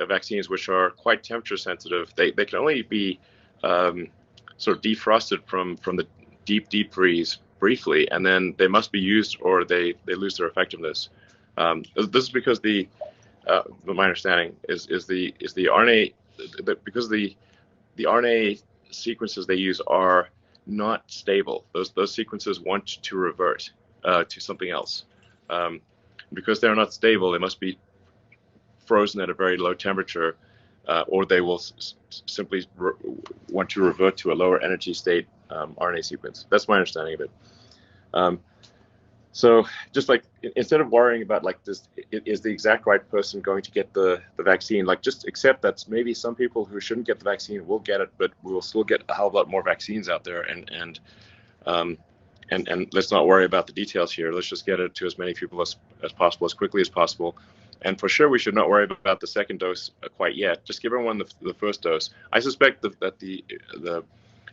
vaccines, which are quite temperature sensitive, they can only be sort of defrosted from the deep freeze briefly, and then they must be used or they lose their effectiveness. This is because my understanding is the RNA, because the RNA sequences they use are not stable. Those sequences want to revert to something else. Because they're not stable, they must be frozen at a very low temperature, or they will simply want to revert to a lower energy state RNA sequence. That's my understanding of it. So just like instead of worrying about like this, is the exact right person going to get the vaccine? Like just accept that maybe some people who shouldn't get the vaccine will get it, but we will still get a hell of a lot more vaccines out there. And let's not worry about the details here. Let's just get it to as many people as possible, as quickly as possible. And for sure, we should not worry about the second dose quite yet. Just give everyone the first dose. I suspect that the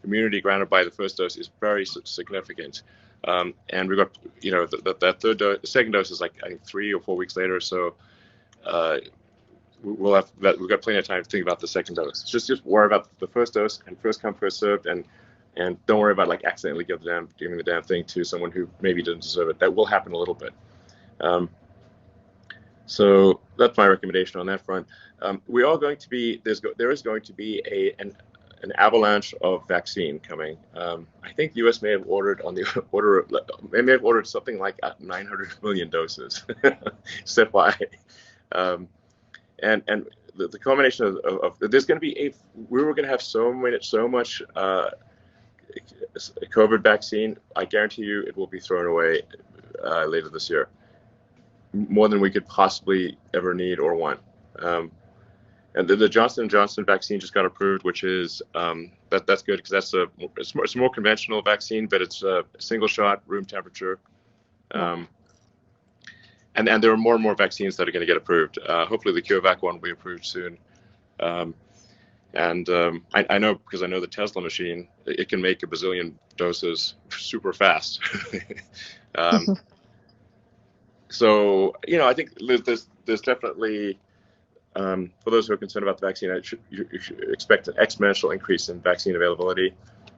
immunity granted by the first dose is very significant. And we got, you know, that third dose, the second dose is like I think 3 or 4 weeks later. So we've got plenty of time to think about the second dose. Just worry about the first dose and first come first served, and don't worry about like accidentally giving the damn thing to someone who maybe didn't deserve it. That will happen a little bit. So that's my recommendation on that front. We are going to be there is going to be an avalanche of vaccine coming. I think the U.S. may have ordered something like 900 million doses. Step by, and the combination of there's going to be we were going to have so much COVID vaccine. I guarantee you it will be thrown away later this year, more than we could possibly ever need or want. And the Johnson & Johnson vaccine just got approved, which is that's good because it's a more conventional vaccine, but it's a single shot, room temperature. And there are more and more vaccines that are going to get approved. Hopefully the CureVac one will be approved soon. I know because I know the Tesla machine, it can make a bazillion doses super fast. So, I think there's definitely, for those who are concerned about the vaccine, you should expect an exponential increase in vaccine availability.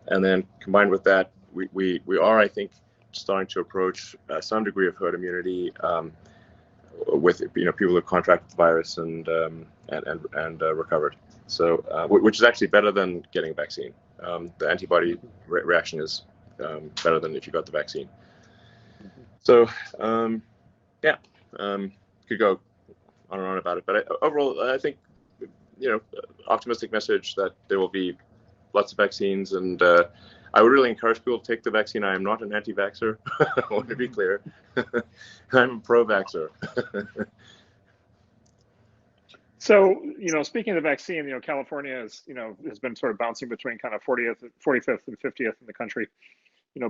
And then combined with that, we are, I think, starting to approach some degree of herd immunity with people who contracted the virus and recovered. So, which is actually better than getting a vaccine. The antibody reaction is better than if you got the vaccine. So, could go on and on about it, but overall, I think optimistic message that there will be lots of vaccines, and I would really encourage people to take the vaccine. I am not an anti-vaxxer. I want to be clear. I'm a pro-vaxxer. So, speaking of the vaccine, California has been sort of bouncing between kind of 45th and 50th in the country,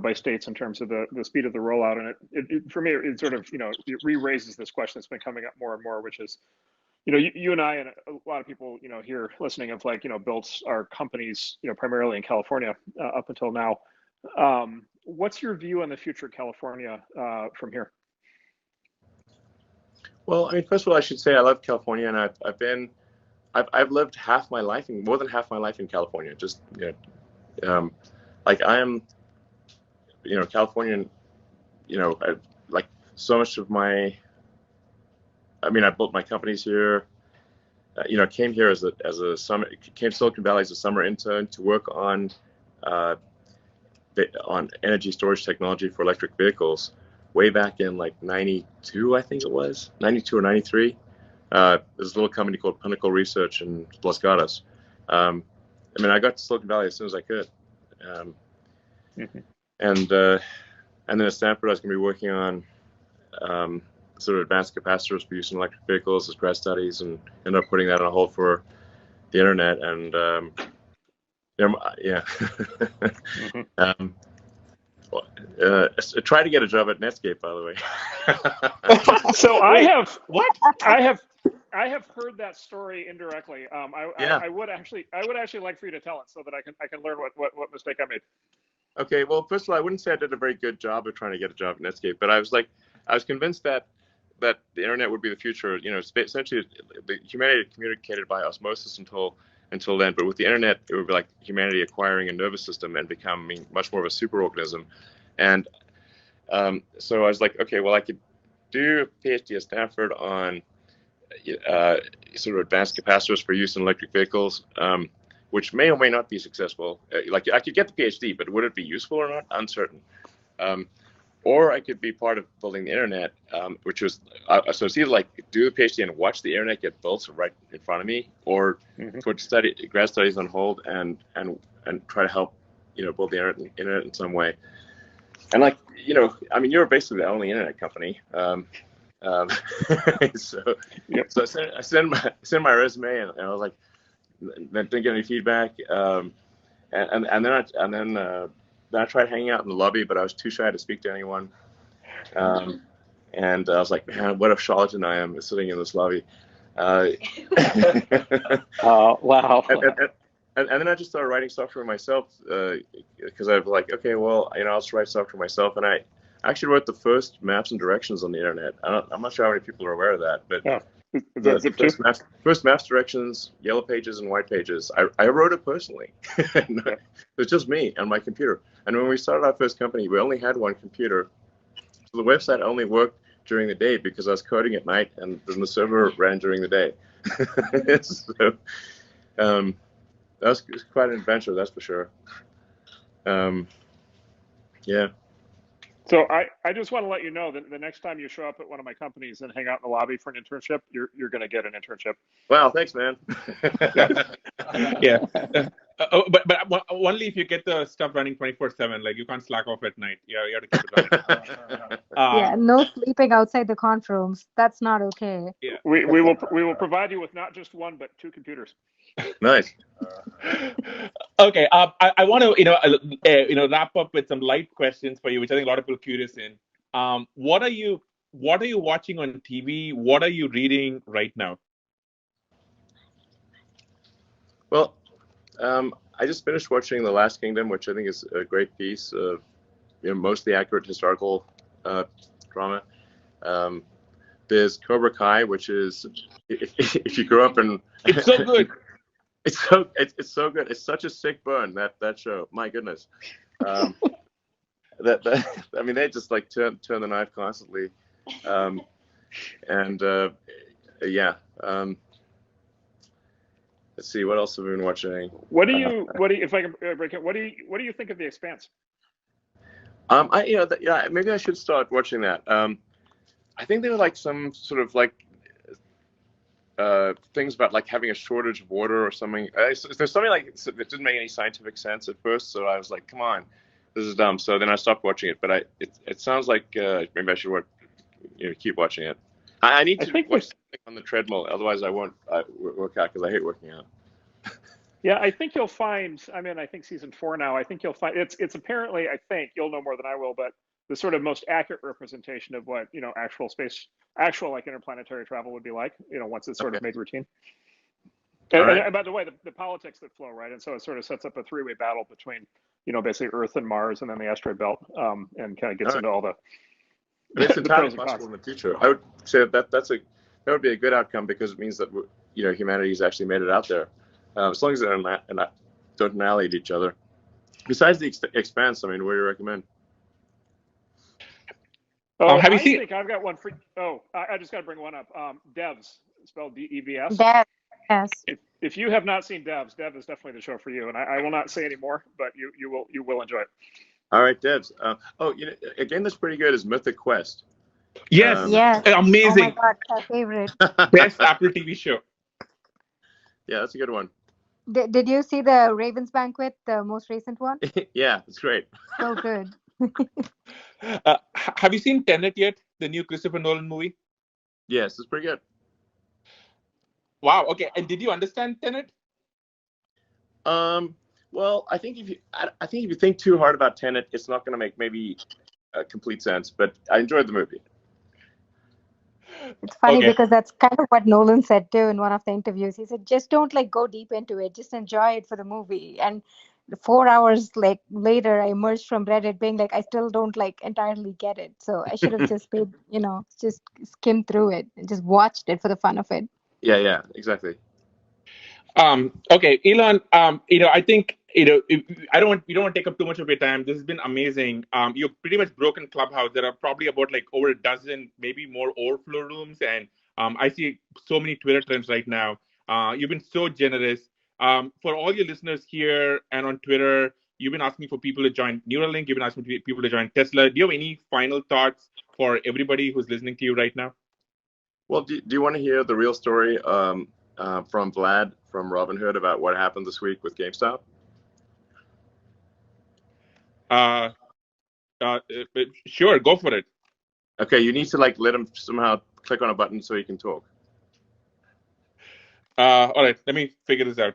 by states in terms of the speed of the rollout. And it for me, it sort of, it re-raises this question that's been coming up more and more, which is, you and I and a lot of people, here listening have built our companies, primarily in California up until now. What's your view on the future of California from here? Well, I mean, first of all, I should say I love California, and I've lived more than half my life in California. Just I am, Californian. Like so much of my. I mean, I built my companies here. Came here as a summer. Came to Silicon Valley as a summer intern to work on energy storage technology for electric vehicles. Way back in 92, I think it was 92 or 93. There's a little company called Pinnacle Research in Los Gatos. I got to Silicon Valley as soon as I could. And then at Stanford, I was going to be working on sort of advanced capacitors for use in electric vehicles as grad studies, and ended up putting that on hold for the internet. And try to get a job at Netscape, by the way. So I have heard that story indirectly. I would actually like for you to tell it so that I can learn what mistake I made. Okay, well, first of all, I wouldn't say I did a very good job of trying to get a job at Netscape, but I was convinced that the internet would be the future. Essentially, the humanity communicated by osmosis until then, but with the internet, it would be like humanity acquiring a nervous system and becoming much more of a superorganism. And so I was like, okay, well, I could do a PhD at Stanford on sort of advanced capacitors for use in electric vehicles, which may or may not be successful. I could get the PhD, but would it be useful or not? Uncertain. Or I could be part of building the internet, which was so it's either do the PhD and watch the internet get built right in front of me, or put grad studies on hold and try to help build the internet in some way. And you're basically the only internet company. So I send my resume, and I was like, didn't get any feedback. And then I tried hanging out in the lobby, but I was too shy to speak to anyone. And I was like, man, what a charlatan I am sitting in this lobby. Wow. And then I just started writing software myself because I was like, okay, well, I'll just write software myself. And I actually wrote the first maps and directions on the internet. I'm not sure how many people are aware of that, but the first maps, directions, yellow pages, and white pages. I wrote it personally. It was just me and my computer. And when we started our first company, we only had one computer. So the website only worked during the day because I was coding at night, and then the server ran during the day. So, that was quite an adventure, that's for sure. Yeah. So I just want to let you know that the next time you show up at one of my companies and hang out in the lobby for an internship, you're going to get an internship. Wow, thanks, man. Yeah. but only if you get the stuff running 24/7. Like you can't slack off at night. Yeah, you have to keep it running. Yeah, no sleeping outside the conf rooms. That's not okay. Yeah. We will provide you with not just one but two computers. Nice. Okay. I want to wrap up with some light questions for you, which I think a lot of people are curious in. What are you watching on TV? What are you reading right now? Well, I just finished watching The Last Kingdom, which I think is a great piece of mostly accurate historical drama. There's Cobra Kai, which is if you grew up in It's so good. it's so good. It's such a sick burn that show. My goodness. I mean, they just like turn the knife constantly, and yeah. Let's see, what else have we been watching? What do you if I can break it? What do you think of The Expanse? Maybe I should start watching that. I think there were like some sort of like things about like having a shortage of water or something. There's something like it didn't make any scientific sense at first, so I was like, come on, this is dumb. So then I stopped watching it, but it sounds like maybe I should keep watching it. I need to watch something on the treadmill, otherwise I won't work out because I hate working out. Yeah, I think you'll find. I mean, I think season 4 now. I think you'll find it's apparently. I think you'll know more than I will, but the sort of most accurate representation of what actual like interplanetary travel would be like. Once it's sort of made routine. And by the way, the politics that flow, right? And so it sort of sets up a three-way battle between basically Earth and Mars, and then the asteroid belt, and kind of gets into all the. It's entirely possible in the future. I would say that would be a good outcome because it means that humanity's actually made it out there, as long as they don't annihilate each other. Besides the Expanse, I mean, what do you recommend? Oh, I think I've got one for. Oh, I just got to bring one up. Devs, spelled D-E-V-S. Devs, yes. If you have not seen Devs, Dev is definitely the show for you. And I will not say any more, but you will enjoy it. All right, Devs. A game that's pretty good is Mythic Quest. Yes, yes, amazing. Oh my God, my favorite. Best Apple TV show. Yeah, that's a good one. Did you see the Ravens Banquet, the most recent one? Yeah, it's great. So good. Have you seen Tenet yet? The new Christopher Nolan movie? Yes, it's pretty good. Wow. Okay. And did you understand Tenet? Well, I think if you think too hard about Tenet, it's not going to make maybe complete sense. But I enjoyed the movie. It's funny because that's kind of what Nolan said too in one of the interviews. He said, just don't go deep into it. Just enjoy it for the movie. And 4 hours later, I emerged from Reddit being like, I still don't entirely get it. So I should have just paid, just skimmed through it and just watched it for the fun of it. Yeah, exactly. Okay, Elon. I think we don't want to take up too much of your time. This has been amazing. You've pretty much broken Clubhouse. There are probably about over a dozen, maybe more overflow rooms, and I see so many Twitter trends right now. You've been so generous. For all your listeners here and on Twitter, you've been asking for people to join Neuralink. You've been asking people to join Tesla. Do you have any final thoughts for everybody who's listening to you right now? Well, do you want to hear the real story from Vlad from Robinhood about what happened this week with GameStop? Sure, go for it. Okay, you need to let him somehow click on a button so he can talk. All right, let me figure this out.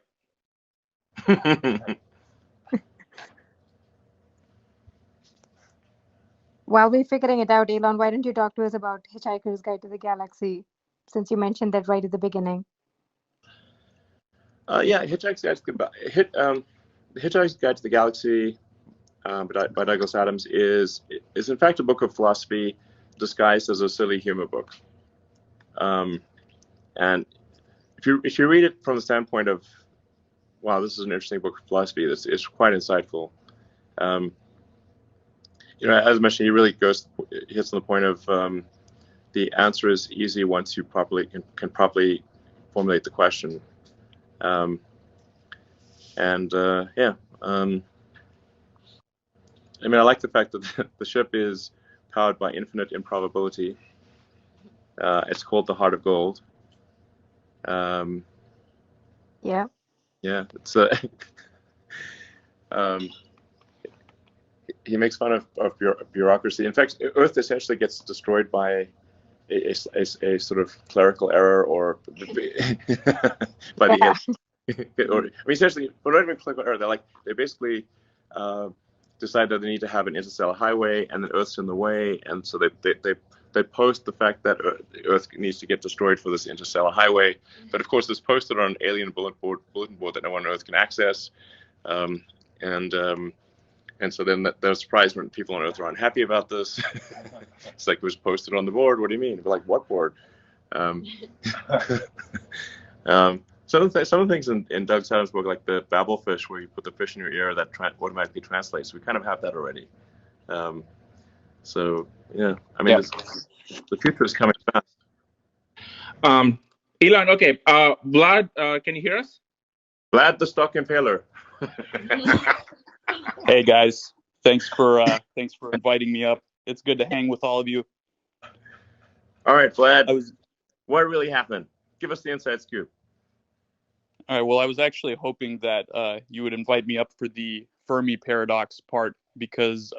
While we're figuring it out, Elon, why don't you talk to us about Hitchhiker's Guide to the Galaxy, since you mentioned that right at the beginning? Yeah, Hitchhiker's Guide to the Galaxy by Douglas Adams is in fact a book of philosophy disguised as a silly humor book. And if you read it from the standpoint of, wow, this is an interesting book of philosophy, it's quite insightful. As I mentioned, he really hits on the point of the answer is easy once you can properly formulate the question. I like the fact that the ship is powered by infinite improbability. It's called the Heart of Gold. Yeah. It's Um, he makes fun of bureaucracy. In fact, Earth essentially gets destroyed by a sort of clerical error or by the or, I mean, essentially, but not even clerical error. They basically decide that they need to have an interstellar highway, and then Earth's in the way, and so they post the fact that Earth needs to get destroyed for this interstellar highway. But of course, it's posted on an alien bulletin board that no one on Earth can access, and so then they're surprised when people on Earth are unhappy about this. It's like, it was posted on the board. What do you mean? We're like, what board? Some of the things in Doug Sadler's book, like the babble fish, where you put the fish in your ear that automatically translates, we kind of have that already. So yeah, I mean, the future is coming fast. Elon, okay. Vlad, can you hear us? Vlad the Stock Impaler. Hey guys, thanks for inviting me up. It's good to hang with all of you. All right, Vlad. What really happened? Give us the inside scoop. All right. Well, I was actually hoping that you would invite me up for the Fermi paradox part, because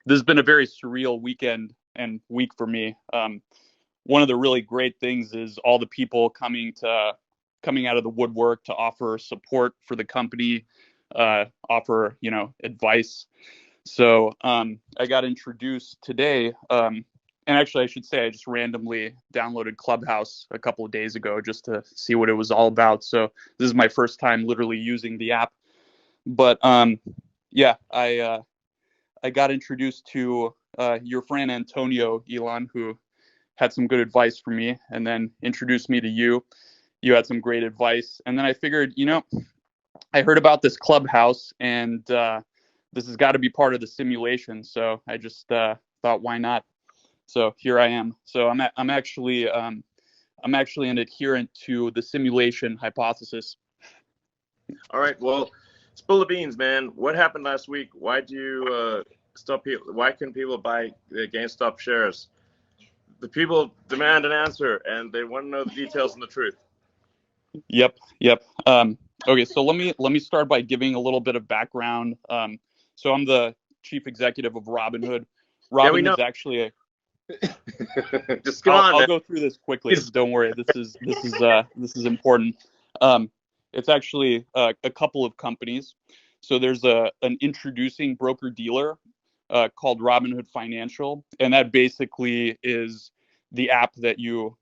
this has been a very surreal weekend and week for me. One of the really great things is all the people coming out of the woodwork to offer support for the company, offer advice. So I got introduced today, and actually I should say I just randomly downloaded Clubhouse a couple of days ago just to see what it was all about. So this is my first time literally using the app. But yeah, I got introduced to your friend Antonio, Elon, who had some good advice for me, and then introduced me to you. You had some great advice, and then I figured, I heard about this Clubhouse, and this has got to be part of the simulation. So I just thought, why not? So here I am. So I'm actually an adherent to the simulation hypothesis. All right. Well, spill the beans, man. What happened last week? Why'd you stop people? Why couldn't people buy the GameStop shares? The people demand an answer, and they want to know the details and the truth. Yep. Okay, so let me start by giving a little bit of background. So I'm the chief executive of Robinhood. Robinhood's actually a. Just go on. I'll go through this quickly. Don't worry. This is important. It's actually a couple of companies. So there's an introducing broker dealer called Robinhood Financial, and that basically is the app that you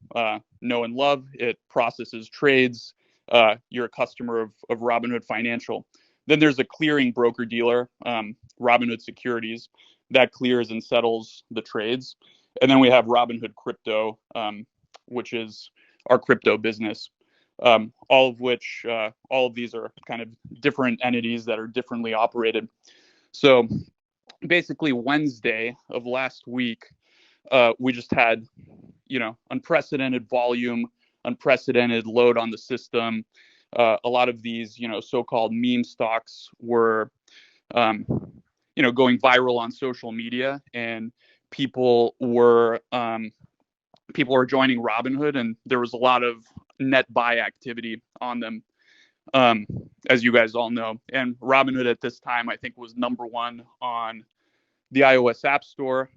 know and love. It processes trades. You're a customer of Robinhood Financial. Then there's a clearing broker dealer, Robinhood Securities, that clears and settles the trades. And then we have Robinhood Crypto, which is our crypto business. All of these are kind of different entities that are differently operated. So basically Wednesday of last week, we just had, unprecedented volume, unprecedented load on the system. A lot of these, so-called meme stocks were, going viral on social media, and people were joining Robinhood, and there was a lot of net buy activity on them, as you guys all know. And Robinhood at this time, I think, was number one on the iOS App Store,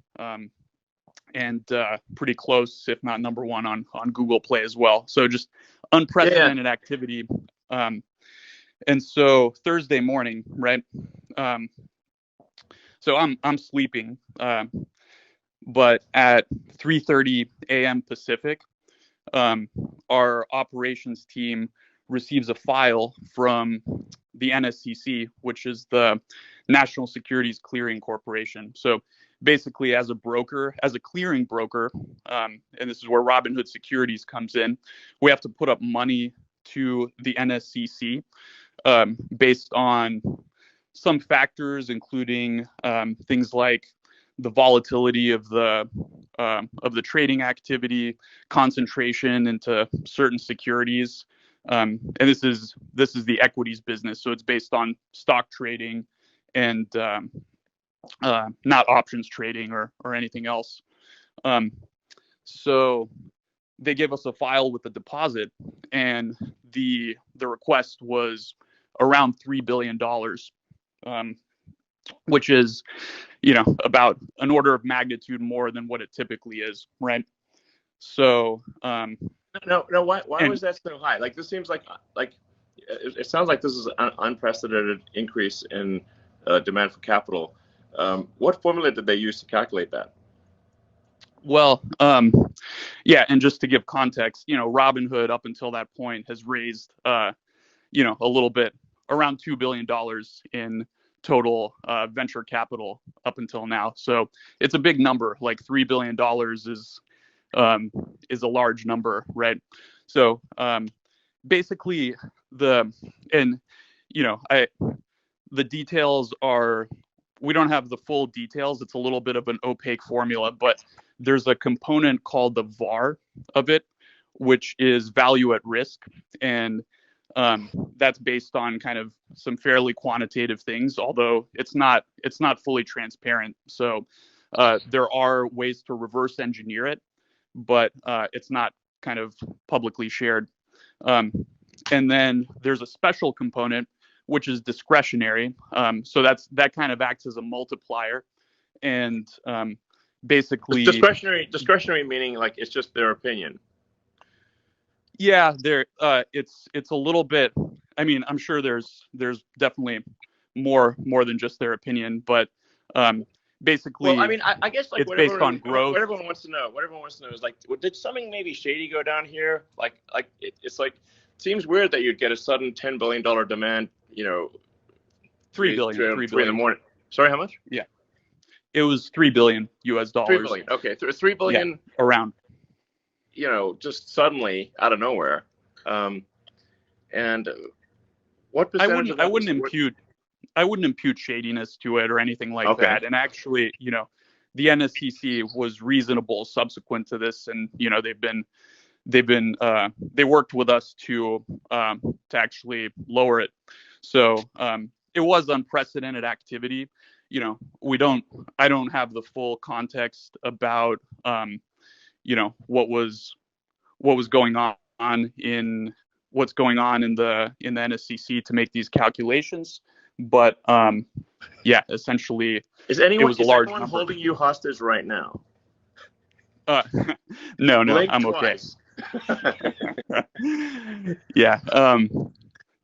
and pretty close, if not number one, on Google Play as well. So just unprecedented activity. And so Thursday morning, right? So I'm sleeping, but at 3:30 a.m. Pacific, our operations team receives a file from the NSCC, which is the National Securities Clearing Corporation. So basically, as a clearing broker, and this is where Robinhood Securities comes in, we have to put up money to the NSCC based on some factors, including things like the volatility of the trading activity, concentration into certain securities, and this is the equities business. So it's based on stock trading and not options trading or anything else. So they gave us a file with a deposit, and the request was around $3 billion. which is, about an order of magnitude more than what it typically is, right? So, no. Why was that so high? Like, this seems like it sounds like this is an unprecedented increase in demand for capital. What formula did they use to calculate that? Well, yeah, and just to give context, Robinhood up until that point has raised, a little bit around $2 billion in total venture capital up until now. So it's a big number. Like $3 billion is a large number, right? So basically the details are, we don't have the full details. It's a little bit of an opaque formula, but there's a component called the VAR of it, which is value at risk. And that's based on kind of some fairly quantitative things, although it's not fully transparent. So there are ways to reverse engineer it, but it's not kind of publicly shared. And then there's a special component, which is discretionary. So that kind of acts as a multiplier. And basically discretionary meaning like it's just their opinion. Yeah, it's a little bit. I mean, I'm sure there's definitely more than just their opinion, but basically, well, I mean, I guess like it's based on growth. What everyone wants to know is like, did something maybe shady go down here? Like it's like, it seems weird that you'd get a sudden $10 billion demand. $3 billion. 3 in the morning. Sorry, how much? Yeah, it was $3 billion US. 3 billion. Okay, $3 billion. Yeah, around. Just suddenly out of nowhere. And what percentage? I wouldn't impute shadiness to it or anything like that. And actually, the NSCC was reasonable subsequent to this, and they worked with us to actually lower it. So it was unprecedented activity. I don't have the full context about what was going on in the NSCC to make these calculations, but essentially is anyone holding you hostage right now? No, I'm okay. Yeah,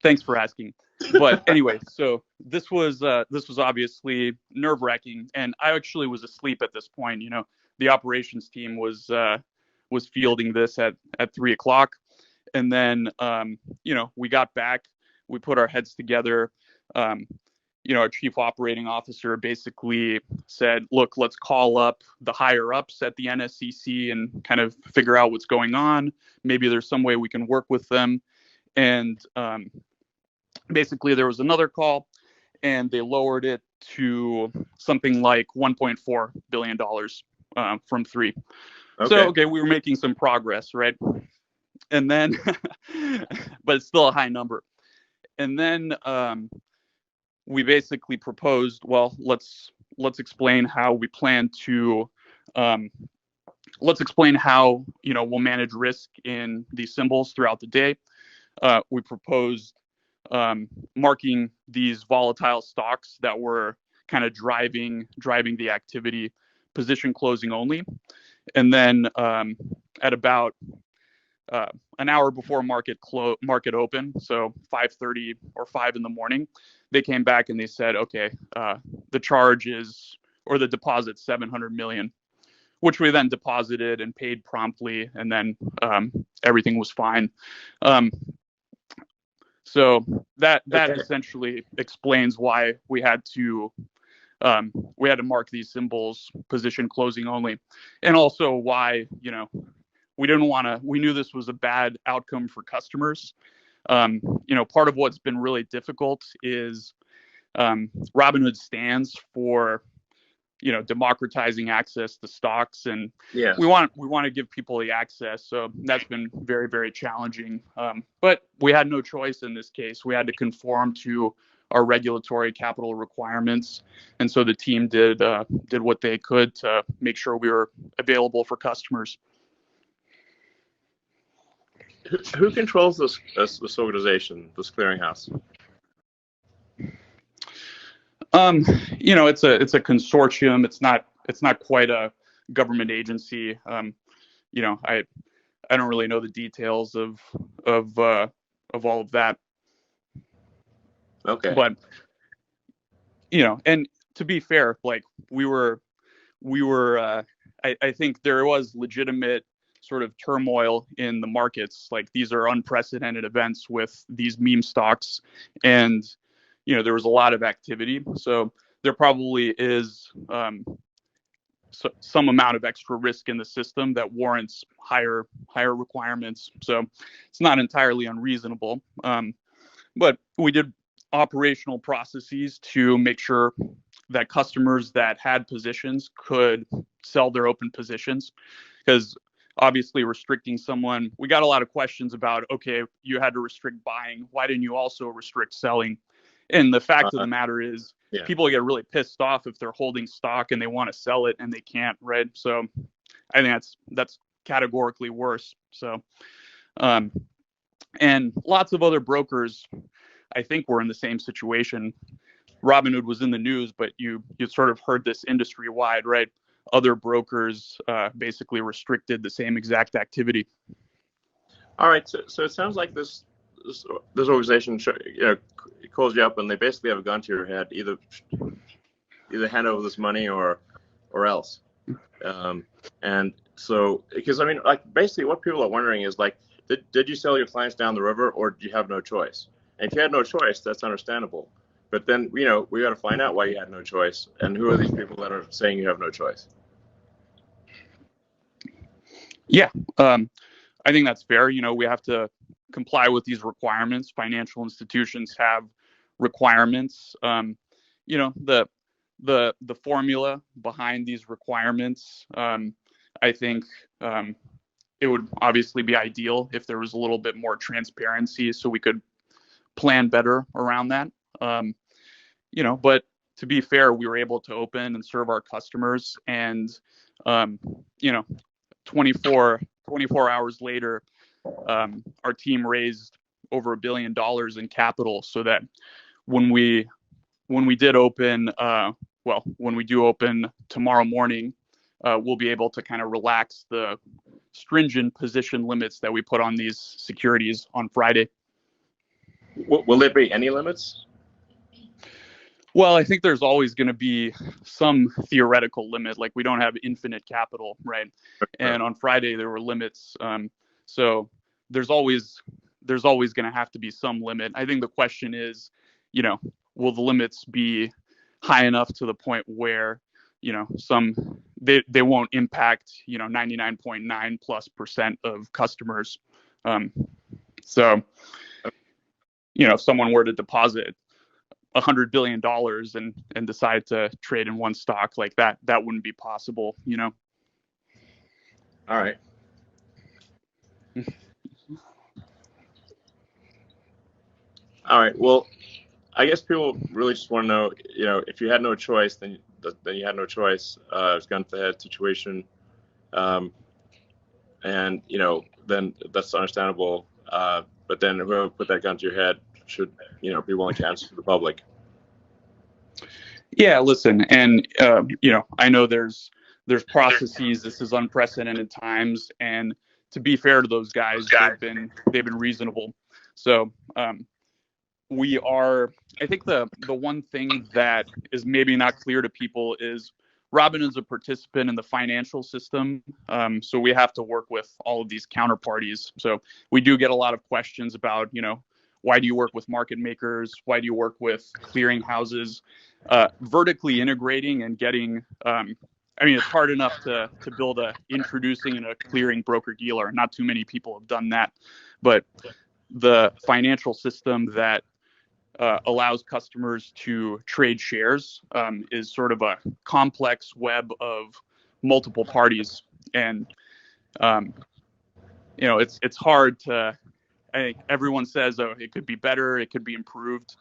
thanks for asking. But anyway, so this was obviously nerve-wracking, and I actually was asleep at this point. The operations team was fielding this at 3:00, and then we got back, we put our heads together. Our chief operating officer basically said, look, let's call up the higher ups at the NSCC and kind of figure out what's going on. Maybe there's some way we can work with them. And basically there was another call, and they lowered it to something like $1.4 billion from 3. Okay. So, we were making some progress, right? And then, but it's still a high number. And then we basically proposed, well, let's explain how we plan to, let's explain how, we'll manage risk in these symbols throughout the day. We proposed marking these volatile stocks that were kind of driving the activity, position closing only. And then at about an hour before market open, so 5:30 or 5 in the morning, they came back and they said, okay, the charge is, or the deposit, 700 million, which we then deposited and paid promptly, and then everything was fine. So that essentially explains why we had to mark these symbols position closing only, and also why we knew this was a bad outcome for customers. Part of what's been really difficult is Robinhood stands for democratizing access to stocks, and we want to give people the access. So that's been very, very challenging. But we had no choice in this case. We had to conform to our regulatory capital requirements, and so the team did what they could to make sure we were available for customers. Who controls this organization, this clearinghouse? It's a consortium. It's not quite a government agency. I don't really know the details of all of that. Okay. But and to be fair, like we were I think there was legitimate sort of turmoil in the markets. Like these are unprecedented events with these meme stocks, and there was a lot of activity. So there probably is some amount of extra risk in the system that warrants higher requirements. So it's not entirely unreasonable. But we did operational processes to make sure that customers that had positions could sell their open positions, because obviously restricting someone, we got a lot of questions about, okay, you had to restrict buying, why didn't you also restrict selling? And the fact of the matter is, people get really pissed off if they're holding stock and they want to sell it and they can't, right? So I think that's categorically worse. So and lots of other brokers, I think, were in the same situation. Robinhood was in the news, but you sort of heard this industry wide, right? Other brokers basically restricted the same exact activity. All right. So it sounds like this organization, calls you up and they basically have a gun to your head, either hand over this money or else. And so, because basically what people are wondering is did you sell your clients down the river, or do you have no choice? And if you had no choice, that's understandable. But then, we got to find out why you had no choice, and who are these people that are saying you have no choice? Yeah, I think that's fair. We have to comply with these requirements. Financial institutions have requirements. The formula behind these requirements, I think it would obviously be ideal if there was a little bit more transparency so we could plan better around that. But to be fair, we were able to open and serve our customers, and 24 hours later, our team raised over $1 billion in capital, so that when we did open, when we do open tomorrow morning, we'll be able to kind of relax the stringent position limits that we put on these securities on Friday. Will there be any limits? Well, I think there's always going to be some theoretical limit. Like we don't have infinite capital, right? And on Friday there were limits. So there's always going to have to be some limit. I think the question is, will the limits be high enough to the point where, they won't impact, 99.9+% of customers. So, if someone were to deposit $100 billion and decide to trade in one stock like that wouldn't be possible, All right. All right. Well, I guess people really just want to know, if you had no choice, then you had no choice. It's gun to the head situation. And, then that's understandable. But then whoever put that gun to your head should, be willing to answer to the public. Yeah, listen, and I know there's processes. This is unprecedented times, and to be fair to those guys, they've been reasonable. So we are. I think the one thing that is maybe not clear to people is Robinhood's a participant in the financial system, so we have to work with all of these counterparties. So we do get a lot of questions about, why do you work with market makers? Why do you work with clearing houses? Vertically integrating and getting, it's hard enough to build introducing and a clearing broker dealer. Not too many people have done that, but the financial system that allows customers to trade shares is sort of a complex web of multiple parties, and it's hard to. I think everyone says, oh, it could be better, it could be improved.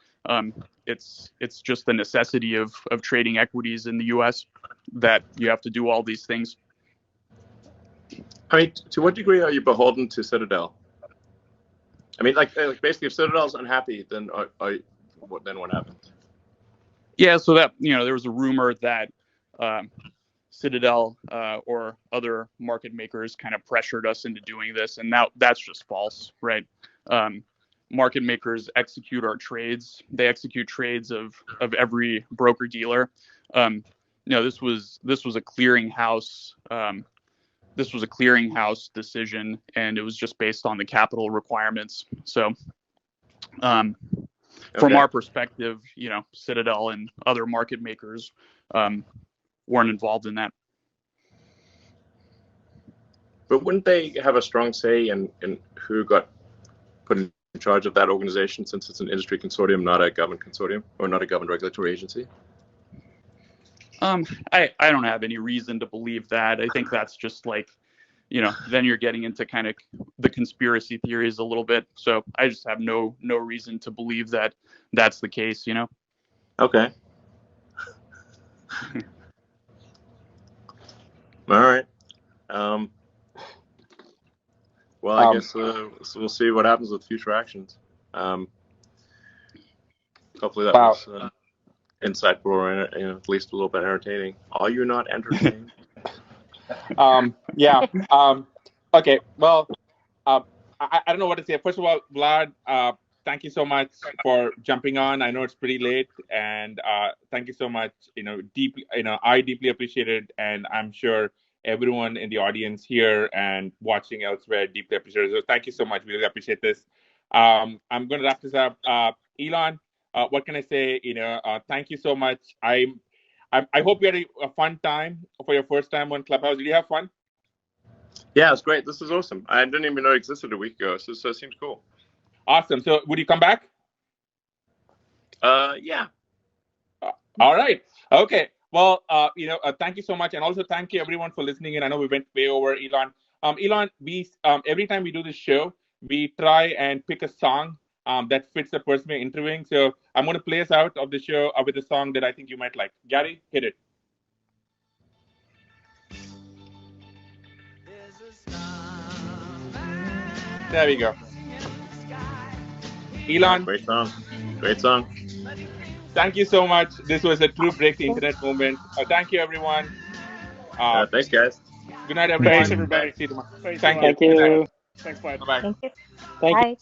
It's just the necessity of trading equities in the U.S. that you have to do all these things. To what degree are you beholden to Citadel? Basically, if Citadel's unhappy, then what happens? Yeah, so that, there was a rumor that Citadel or other market makers kind of pressured us into doing this, and now that's just false, right? Market makers execute our trades. They execute trades of every broker dealer. This was a clearinghouse. This was a clearinghouse decision, and it was just based on the capital requirements. So, from our perspective, Citadel and other market makers weren't involved in that. But wouldn't they have a strong say in who got put in charge of that organization, since it's an industry consortium, not a government consortium, or not a government regulatory agency? I don't have any reason to believe that. I think that's just like, then you're getting into kind of the conspiracy theories a little bit. So I just have no reason to believe that that's the case, Okay. All right. Well, I guess we'll see what happens with future actions. Hopefully that was insightful, or at least a little bit entertaining. Are you not entertained? Yeah. Okay. Well, I don't know what to say. First of all, Vlad, thank you so much for jumping on. I know it's pretty late, and thank you so much. Deeply, I deeply appreciate it, and I'm sure everyone in the audience here and watching elsewhere deeply appreciate it. So thank you so much. We really appreciate this. I'm going to wrap this up. Elon, what can I say? Thank you so much. I hope you had a fun time for your first time on Clubhouse. Did you have fun? Yeah, it's great. This is awesome. I didn't even know it existed a week ago, so it seems cool. Awesome. So would you come back? Yeah. All right. Okay. Well, thank you so much, and also thank you everyone for listening in. I know we went way over, Elon. Elon, we every time we do this show, we try and pick a song that fits the person we're interviewing. So I'm going to play us out of the show with a song that I think you might like. Gary, hit it. There we go. Elon. Great song. Great song. Thank you so much. This was a true break the internet moment. Thank you, everyone. Thanks, guys. Good night, everyone. Thanks, everybody. See you tomorrow. Thanks, Thank you. you. Thanks, Vlad. Bye-bye. Thank you. Thank you. Bye.